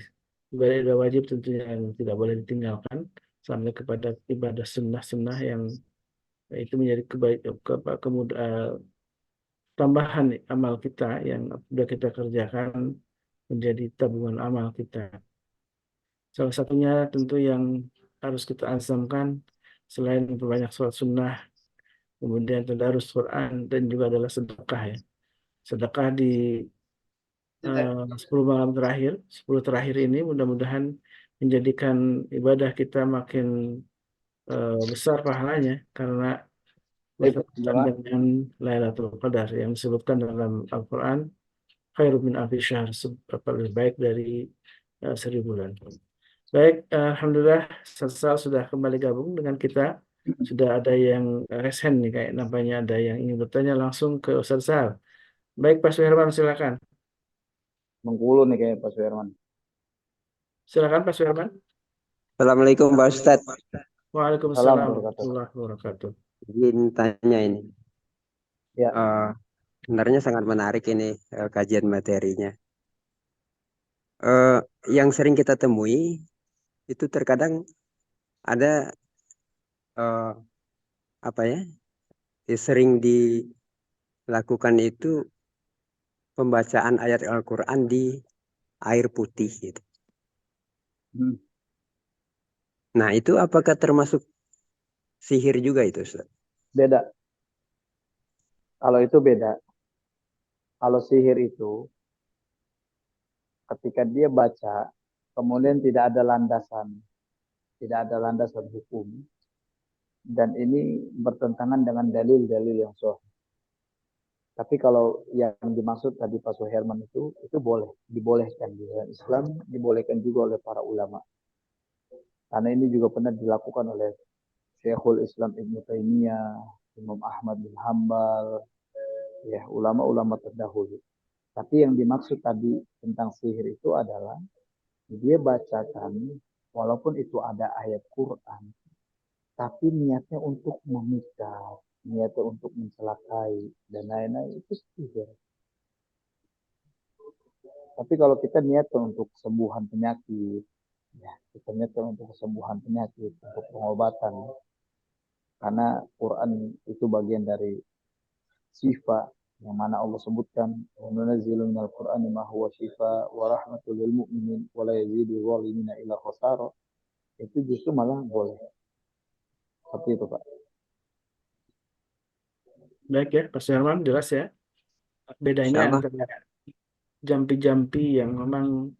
ibadah wajib tentunya yang tidak boleh ditinggalkan, sampai kepada ibadah sunnah-sunnah yang itu menjadi tambahan amal kita yang sudah kita kerjakan menjadi tabungan amal kita. Salah satunya tentu yang harus kita azamkan selain memperbanyak sholat sunnah, kemudian tadarus Quran dan juga adalah sedekah ya. Sedekah di 10 malam terakhir, 10 terakhir ini mudah-mudahan menjadikan ibadah kita makin besar pahalanya karena bertepatan Baik, dengan Lailatul Qadar yang disebutkan dalam Al-Quran, khairun min alfi syahr, lebih baik dari 1000 bulan. Baik, alhamdulillah Sal sudah kembali gabung dengan kita. Sudah ada yang raise hand nih, kayak nampaknya ada yang ingin bertanya langsung ke Ustaz Sal. Baik, Pak Suherman, silakan. Bengkulu nih kayak Pak Suherman. Silakan Pak Suherman. Assalamualaikum Pak Ustadz. Waalaikumsalam Salam wabarakatuh. warahmatullahi wabarakatuh. Izin tanya ini. Ya, Eh, Sebenarnya sangat menarik ini kajian materinya. Eh, yang sering kita temui itu terkadang ada eh, apa ya? Sering dilakukan itu pembacaan ayat Al-Quran di air putih gitu. hmm, Nah, itu apakah termasuk sihir juga itu, Ustaz? beda. Kalau itu beda. Kalau sihir itu ketika dia baca, kemudian tidak ada landasan hukum, dan ini bertentangan dengan dalil-dalil yang sahih. Tapi kalau yang dimaksud tadi Pak Suherman itu boleh, dibolehkan di dalam Islam, dibolehkan juga oleh para ulama. Karena ini juga pernah dilakukan oleh Syekhul Islam Ibnu Taimiyah, Imam Ahmad bin Hambal, ya ulama-ulama terdahulu. Tapi yang dimaksud tadi tentang sihir itu adalah dia bacakan walaupun itu ada ayat Quran, tapi niatnya untuk memikat, niatnya untuk mencelakai dan lain-lain itu sihir. Tapi kalau kita niatkan untuk kesembuhan penyakit, ya kita niatkan untuk kesembuhan penyakit, untuk pengobatan, karena Quran itu bagian dari sifat yang mana Allah sebutkan nunazzilu minal qur'ani ma huwa shifa wa rahmatul lil mu'minin wa la yazidu zalimina illa khasara, itu justru malah boleh. Seperti itu Pak. Baik ya, Pak Suherman, jelas ya. Bedanya Insya Allah. antara jampi-jampi yang memang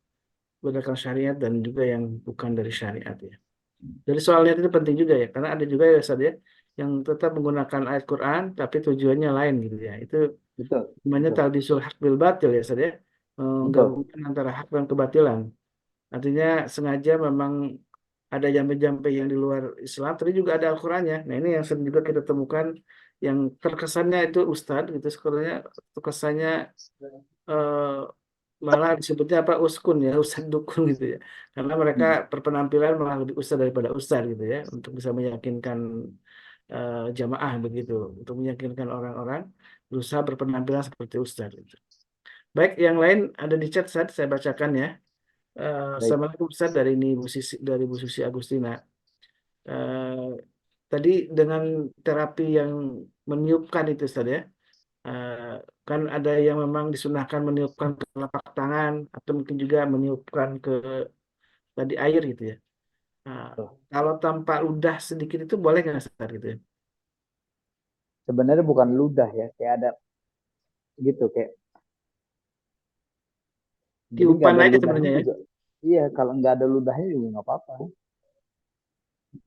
berdasarkan syariat dan juga yang bukan dari syariat ya. Jadi soal niat itu penting juga ya, karena ada juga ya Ustaz ya, yang tetap menggunakan ayat Quran tapi tujuannya lain gitu ya. Itu Betul, namanya betul, talbisul haq bil batil ya Ustaz ya. betul. Menggabungkan antara hak dan kebatilan. Artinya sengaja memang ada jampi-jampi yang di luar Islam, tapi juga ada Al-Qurannya. Nah ini yang sering juga kita temukan yang terkesannya itu Ustadz gitu, sebenarnya terkesannya eh, malah disebutnya apa uskun ya, ustadz dukun gitu ya, karena mereka Hmm. berpenampilan malah lebih ustadz daripada ustadz gitu ya, untuk bisa meyakinkan jamaah begitu, untuk meyakinkan orang-orang berusaha berpenampilan seperti ustadz gitu. Baik, yang lain ada di chat saat saya bacakan ya. Baik. Assalamualaikum Ustadz, dari ini Bu Susi Agustina. Eh, Tadi dengan terapi yang meniupkan itu Ustadz ya. Eh, Kan ada yang memang disunahkan meniupkan ke telapak tangan atau mungkin juga meniupkan ke tadi air gitu ya. Nah, kalau tanpa ludah sedikit itu boleh nggak Ustaz gitu ya? Sebenarnya bukan ludah ya, kayak ada gitu kayak. Jadi nggak Tiupan ada aja ludahnya sebenarnya ya. juga. Iya, kalau nggak ada ludahnya juga nggak apa-apa.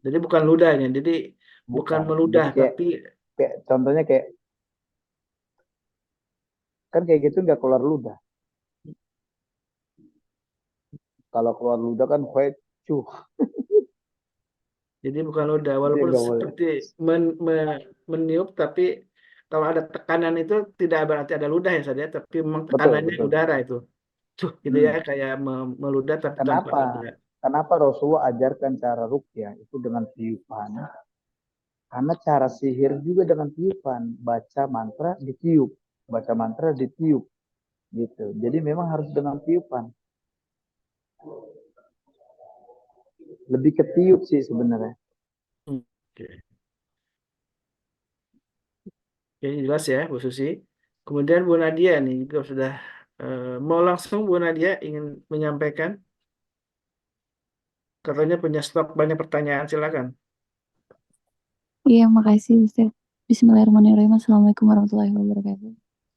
Jadi bukan ludahnya, jadi bukan Bukan. meludah, Jadi kayak, tapi contohnya kayak, kan kayak gitu nggak keluar ludah. Kalau keluar ludah kan cuh, jadi bukan ludah, dia walaupun nggak boleh. seperti meniup, tapi kalau ada tekanan itu tidak berarti ada ludah ya saja, tapi memang Betul, tekanannya betul. udara itu, gitu ya, Hmm. kayak meludah tapi tanpa Kenapa? ada. Kenapa Rasulullah ajarkan cara ruqyah itu dengan tiupan? Karena cara sihir juga dengan tiupan. Baca mantra ditiup. Baca mantra ditiup. Gitu. Jadi memang harus dengan tiupan. Lebih ke tiup sih sebenarnya. Oke. Oke, jelas ya Bu Susi. Kemudian Bu Nadia nih juga sudah mau langsung Bu Nadia ingin menyampaikan, katanya punya stok banyak pertanyaan, silakan. Iya, makasih Ustaz. Bismillahirrahmanirrahim. Assalamualaikum warahmatullahi wabarakatuh.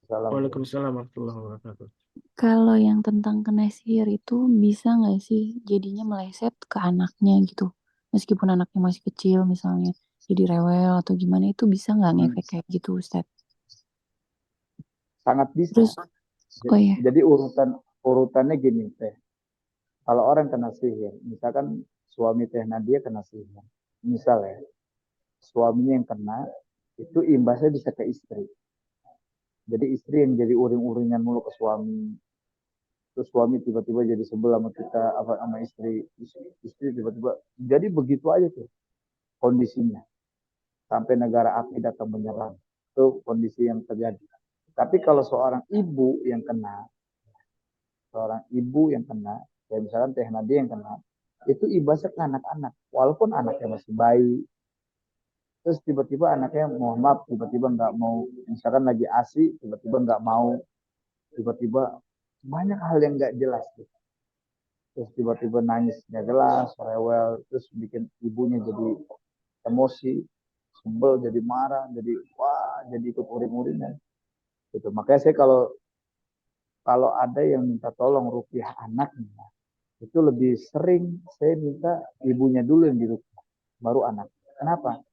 Salam. Waalaikumsalam warahmatullahi wabarakatuh. Kalau yang tentang kena sihir itu bisa nggak sih jadinya meleset ke anaknya gitu? Meskipun anaknya masih kecil misalnya jadi rewel atau gimana itu bisa nggak ngefek kayak gitu Ustaz? Sangat bisa. Terus, oh ya, Jadi urutannya gini teh. Kalau orang kena sihir, misalkan suami teh Nadia kena sihir. Misal ya, suaminya yang kena, itu imbasnya bisa ke istri. Jadi istri yang jadi uring-uringan mulu ke suami. Terus suami tiba-tiba jadi sebel sama kita, apa sama istri tiba-tiba. Jadi begitu aja tuh kondisinya. Sampai negara api datang menyerang. Itu kondisi yang terjadi. Tapi kalau seorang ibu yang kena, kayak misalkan Teh Nadia yang kena, itu imbasnya ke anak-anak. Walaupun anaknya masih bayi, terus tiba-tiba anaknya mohon maaf, tiba-tiba nggak mau, misalkan lagi ASI, tiba-tiba nggak mau, tiba-tiba banyak hal yang nggak jelas. Gitu. Terus tiba-tiba nangis nggak jelas, rewel, terus bikin ibunya jadi emosi, sebel, jadi marah, jadi wah, jadi ikut uring-uringan. Gitu. Makanya saya kalau kalau ada yang minta tolong rupiah anaknya, itu lebih sering saya minta ibunya dulu yang dirupiah, baru anak. Kenapa?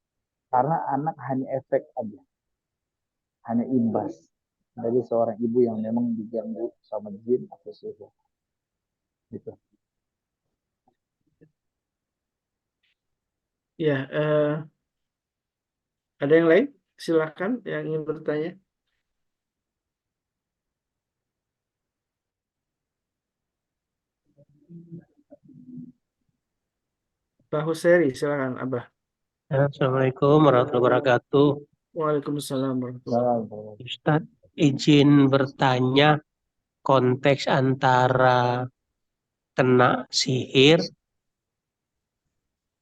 Karena anak hanya efek aja, hanya imbas dari seorang ibu yang memang diganggu sama jin atau sihir. Gitu. Ya, ada yang lain? Silakan yang ingin bertanya. Pak Huseri, silakan Abah. Assalamualaikum warahmatullahi wabarakatuh. Waalaikumsalam warahmatullahi wabarakatuh. Salam. Ustadz, izin bertanya konteks antara kena sihir,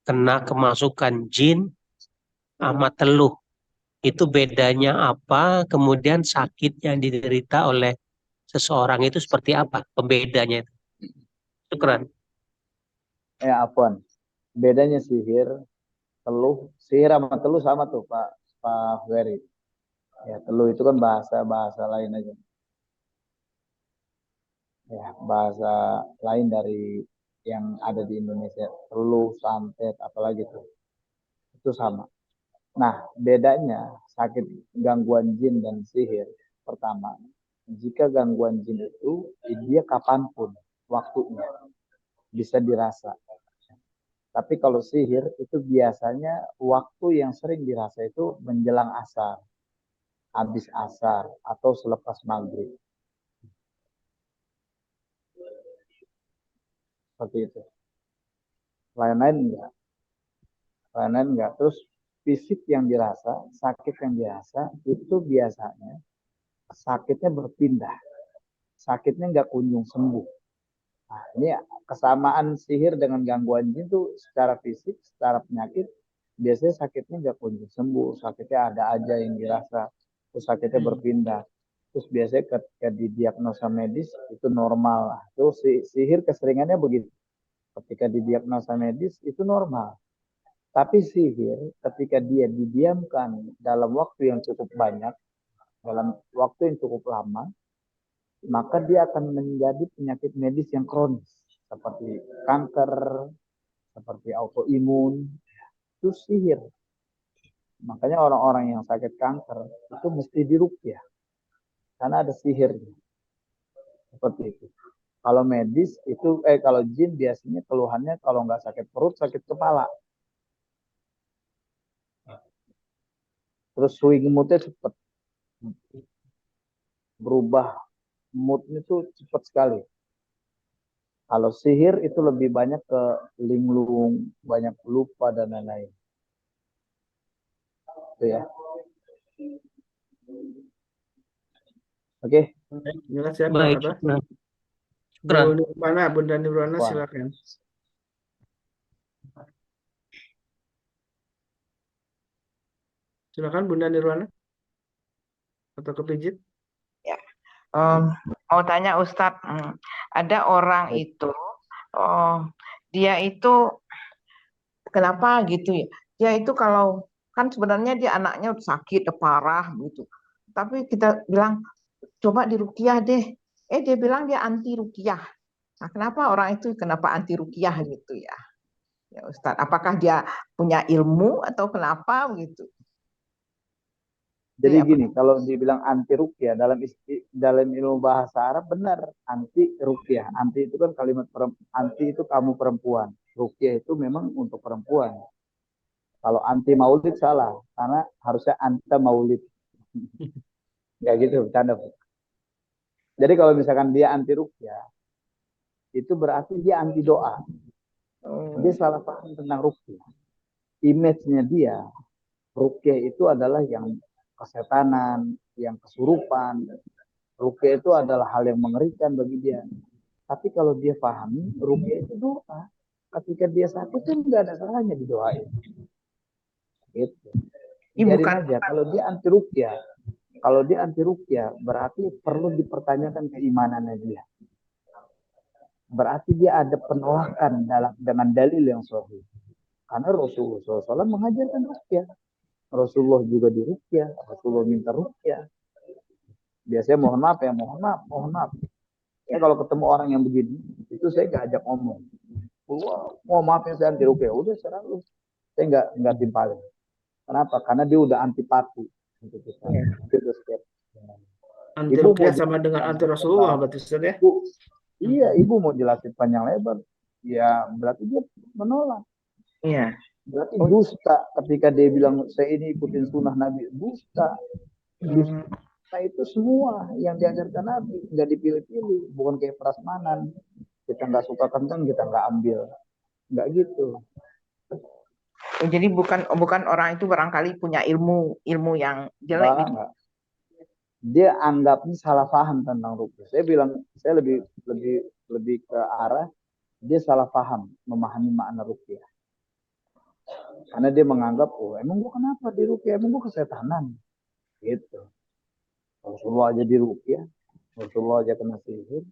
kena kemasukan jin, sama teluh. Itu bedanya apa? Kemudian sakit yang diderita oleh seseorang itu seperti apa? Pembedanya itu. Syukran. Apaan? Bedanya sihir sama teluh sama tuh Pak Ferry. Ya, teluh itu kan bahasa lain aja. Ya, bahasa lain dari yang ada di Indonesia. Teluh, santet, apalagi tuh. Itu sama. Nah, bedanya sakit gangguan jin dan sihir. Pertama, jika gangguan jin itu dia kapanpun waktunya bisa dirasa. Tapi kalau sihir itu biasanya waktu yang sering dirasa itu menjelang asar, habis asar, atau selepas maghrib. Seperti itu. Lain-lain enggak. Lain-lain enggak. Terus fisik yang dirasa, sakit yang dirasa, itu biasanya sakitnya berpindah. Sakitnya enggak kunjung sembuh. Nah, ini kesamaan sihir dengan gangguan jin tuh secara fisik, secara penyakit, biasanya sakitnya nggak kunjung sembuh, sakitnya ada aja yang dirasa, terus sakitnya berpindah. Terus biasanya ketika didiagnosa medis itu normal. Terus sihir keseringannya begitu. Ketika didiagnosa medis itu normal. Tapi sihir ketika dia didiamkan dalam waktu yang cukup banyak, dalam waktu yang cukup lama, maka dia akan menjadi penyakit medis yang kronis seperti kanker, seperti autoimun, itu sihir. Makanya orang-orang yang sakit kanker itu mesti diruqyah karena ada sihirnya. Seperti itu. Kalau medis itu kalau jin biasanya keluhannya kalau nggak sakit perut, sakit kepala. Terus swing moodnya cepat. Berubah moodnya itu cepat sekali. Kalau sihir itu lebih banyak ke linglung, banyak lupa dan lain-lain. Itu ya. Oke. Jelas ya Pak Baik, apa? syukran. Bu Syukran. Nirwana, Bunda Nirwana Wah. silakan. Silakan Bunda Nirwana atau kepijit. Ya. Mau tanya Ustadz, ada orang itu, dia itu kenapa gitu ya? Dia itu kalau kan sebenarnya dia anaknya udah sakit, udah parah gitu. Tapi kita bilang coba diruqyah deh. Dia bilang dia anti ruqyah. Nah, kenapa orang itu kenapa anti ruqyah gitu ya? Ya Ustadz, apakah dia punya ilmu atau kenapa begitu? Jadi Ya, gini, kalau dibilang anti ruqyah dalam ilmu bahasa Arab benar anti ruqyah. Anti itu kan kalimat anti itu kamu perempuan. Ruqyah itu memang untuk perempuan. Kalau anti maulid salah, karena harusnya anta maulid. Kayak gitu, bercanda. Jadi kalau misalkan dia anti ruqyah, itu berarti dia anti doa. Dia salah paham tentang ruqyah. Image-nya dia, ruqyah itu adalah yang kesetanan, yang kesurupan. Ruqyah itu adalah hal yang mengerikan bagi dia. Tapi kalau dia pahami, ruqyah itu doa. Ketika dia sakit itu nggak ada salahnya didoain. Gitu. Biarin aja. Kalau dia anti ruqyah, berarti perlu dipertanyakan keimanannya dia. Berarti dia ada penolakan dengan dalil yang sahih. Karena Rasulullah SAW mengajarkan ruqyah. Rasulullah juga diruqyah, Rasulullah minta ruqyah. Biasanya mohon maaf. Ya kalau ketemu orang yang begini, itu saya nggak ajak ngomong. Mau maaf ya saya anti ruqyah, udah serah lu. Saya nggak timpalin. Kenapa? Karena dia udah antipati untuk kita. Anti ruqyah sama dengan anti Rasulullah berarti Ustaz ya? Iya, ibu mau jelasin panjang lebar, ya berarti dia menolak. Iya. Berarti dusta ketika dia bilang saya ini ikutin sunnah Nabi. Dusta. Dusta itu semua yang diajarkan Nabi, nggak dipilih-pilih, bukan kayak prasmanan. Kita nggak suka kentang, kita nggak ambil, nggak gitu. Jadi bukan orang itu barangkali punya ilmu yang jelek gitu. Enggak. Dia anggapnya salah paham tentang ruqyah. Saya bilang, saya lebih ke arah dia salah paham memahami makna ruqyah. Karena dia menganggap, emang gua kenapa di ruqyah? Emang gua kesetanan. Gitu. Rasulullah aja di ruqyah, Rasulullah aja kena sihir.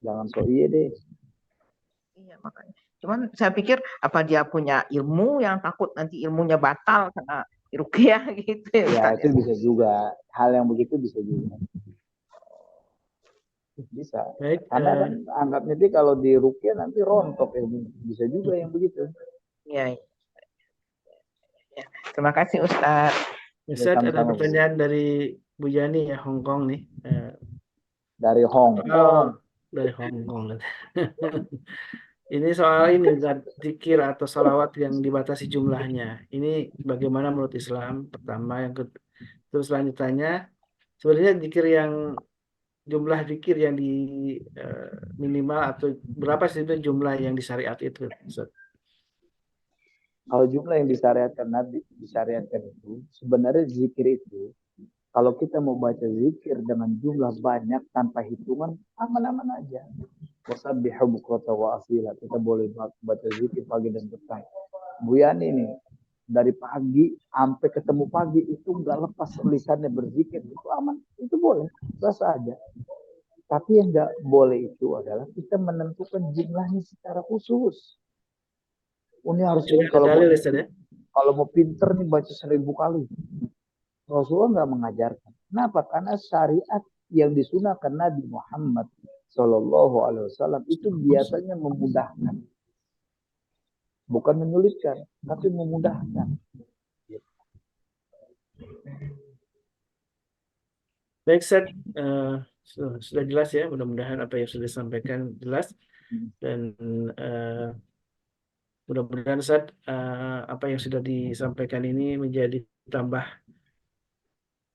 Jangan so iya deh. Iya makanya. Cuman saya pikir apa dia punya ilmu yang takut nanti ilmunya batal karena ruqyah gitu ya. Ya itu bisa juga. Hal yang begitu bisa juga. Bisa. Baik, Karena kan anggapnya dia kalau di ruqyah nanti rontok ilmu. Bisa juga yang begitu. Iya. Ya. Terima kasih Ustaz. Ustaz ada pertanyaan dari Bu Yani ya, Hong Kong nih. Dari Hong Kong. Dari Hong Kong. Ini soal ini zikir atau salawat yang dibatasi jumlahnya. Ini bagaimana menurut Islam? Pertama, yang terus lanjutannya, sebenarnya zikir yang jumlah zikir yang di minimal atau berapa sih itu jumlah yang disyariat itu? Kalau jumlah yang disyariatkan itu sebenarnya zikir itu kalau kita mau baca zikir dengan jumlah banyak tanpa hitungan aman-aman aja. Wasabbihu bukrata wa asila. Kita boleh baca zikir pagi dan petang. Bu Yani nih dari pagi sampai ketemu pagi itu nggak lepas lisannya berzikir, itu aman, itu boleh, biasa aja. Tapi yang nggak boleh itu adalah kita menentukan jumlahnya secara khusus. Ini harus kalau mau pinter nih baca 1000 kali. Rasulullah nggak mengajarkan. Kenapa? Karena syariat yang disunahkan Nabi Muhammad Shallallahu Alaihi Wasallam itu biasanya memudahkan. bukan menyulitkan, tapi memudahkan. Baik, Ustaz, sudah jelas ya, mudah-mudahan apa yang sudah disampaikan jelas, dan mudah-mudahan Ustaz, apa yang sudah disampaikan ini menjadi tambah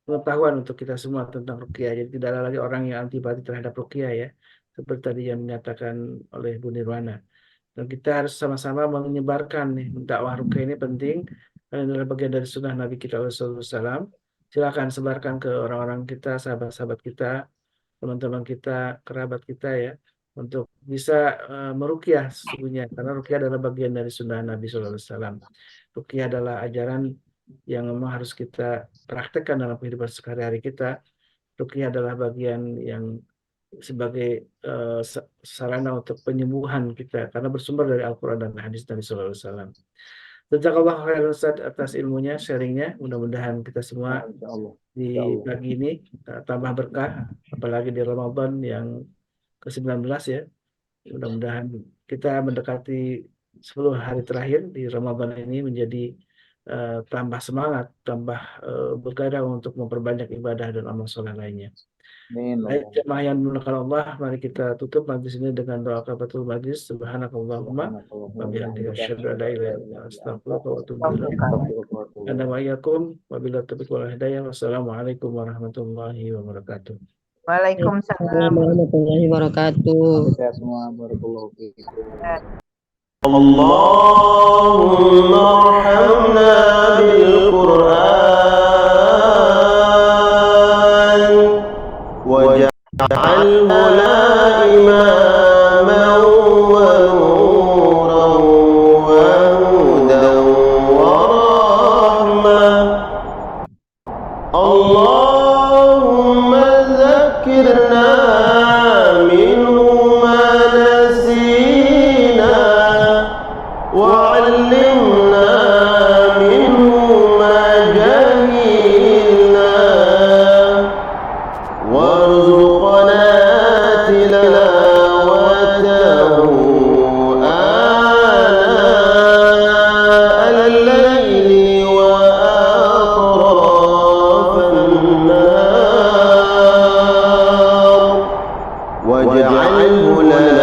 pengetahuan untuk kita semua tentang ruqyah. Jadi tidak ada lagi orang yang antipati terhadap ruqyah ya, seperti tadi yang dinyatakan oleh Bu Nirwana. Dan kita harus sama-sama menyebarkan nih, dakwah ruqyah ini penting, karena adalah bagian dari sunnah Nabi kita SAW. Silakan sebarkan ke orang-orang kita, sahabat-sahabat kita, teman-teman kita, kerabat kita ya, untuk bisa meruqyah sesungguhnya, karena ruqyah adalah bagian dari sunnah Nabi SAW. Ruqyah adalah ajaran yang memang harus kita praktekkan dalam kehidupan sehari-hari kita. Ruqyah adalah bagian yang sebagai sarana untuk penyembuhan kita, karena bersumber dari Al-Quran dan hadis Nabi SAW. Jazakallah khairan Ustaz atas ilmunya, sharingnya. Mudah-mudahan kita semua di pagi ini tambah berkah, apalagi di Ramadan yang ke-19 ya. Mudah-mudahan kita mendekati 10 hari terakhir di Ramadan ini menjadi tambah semangat, tambah bergairah untuk memperbanyak ibadah dan amal soleh lainnya. Baik, jemaah yang dimuliakan Allah, mari kita tutup majlis ini dengan doa kafatul majlis. Subhanakallahumma wa bihamdika asyhadu an la ilaha illa anta astaghfiruka wa atubu ilaik. Ana wa iyyakum wabillahi taufiq wal hidayah. Wassalamualaikum warahmatullahi wabarakatuh. Waalaikumsalam. warahmatullahi wabarakatuh. Kita semua barakallahu fiikum. اللهم ارحمنا بالقرآن واجعله لنا إماما ونورا وهدى ورحمة. اللهم ذكرنا منه ما نسينا وعلمنا منه ما جهلنا وارزقنا تلاوته آناء الليل وأطراف النهار واجعله لنا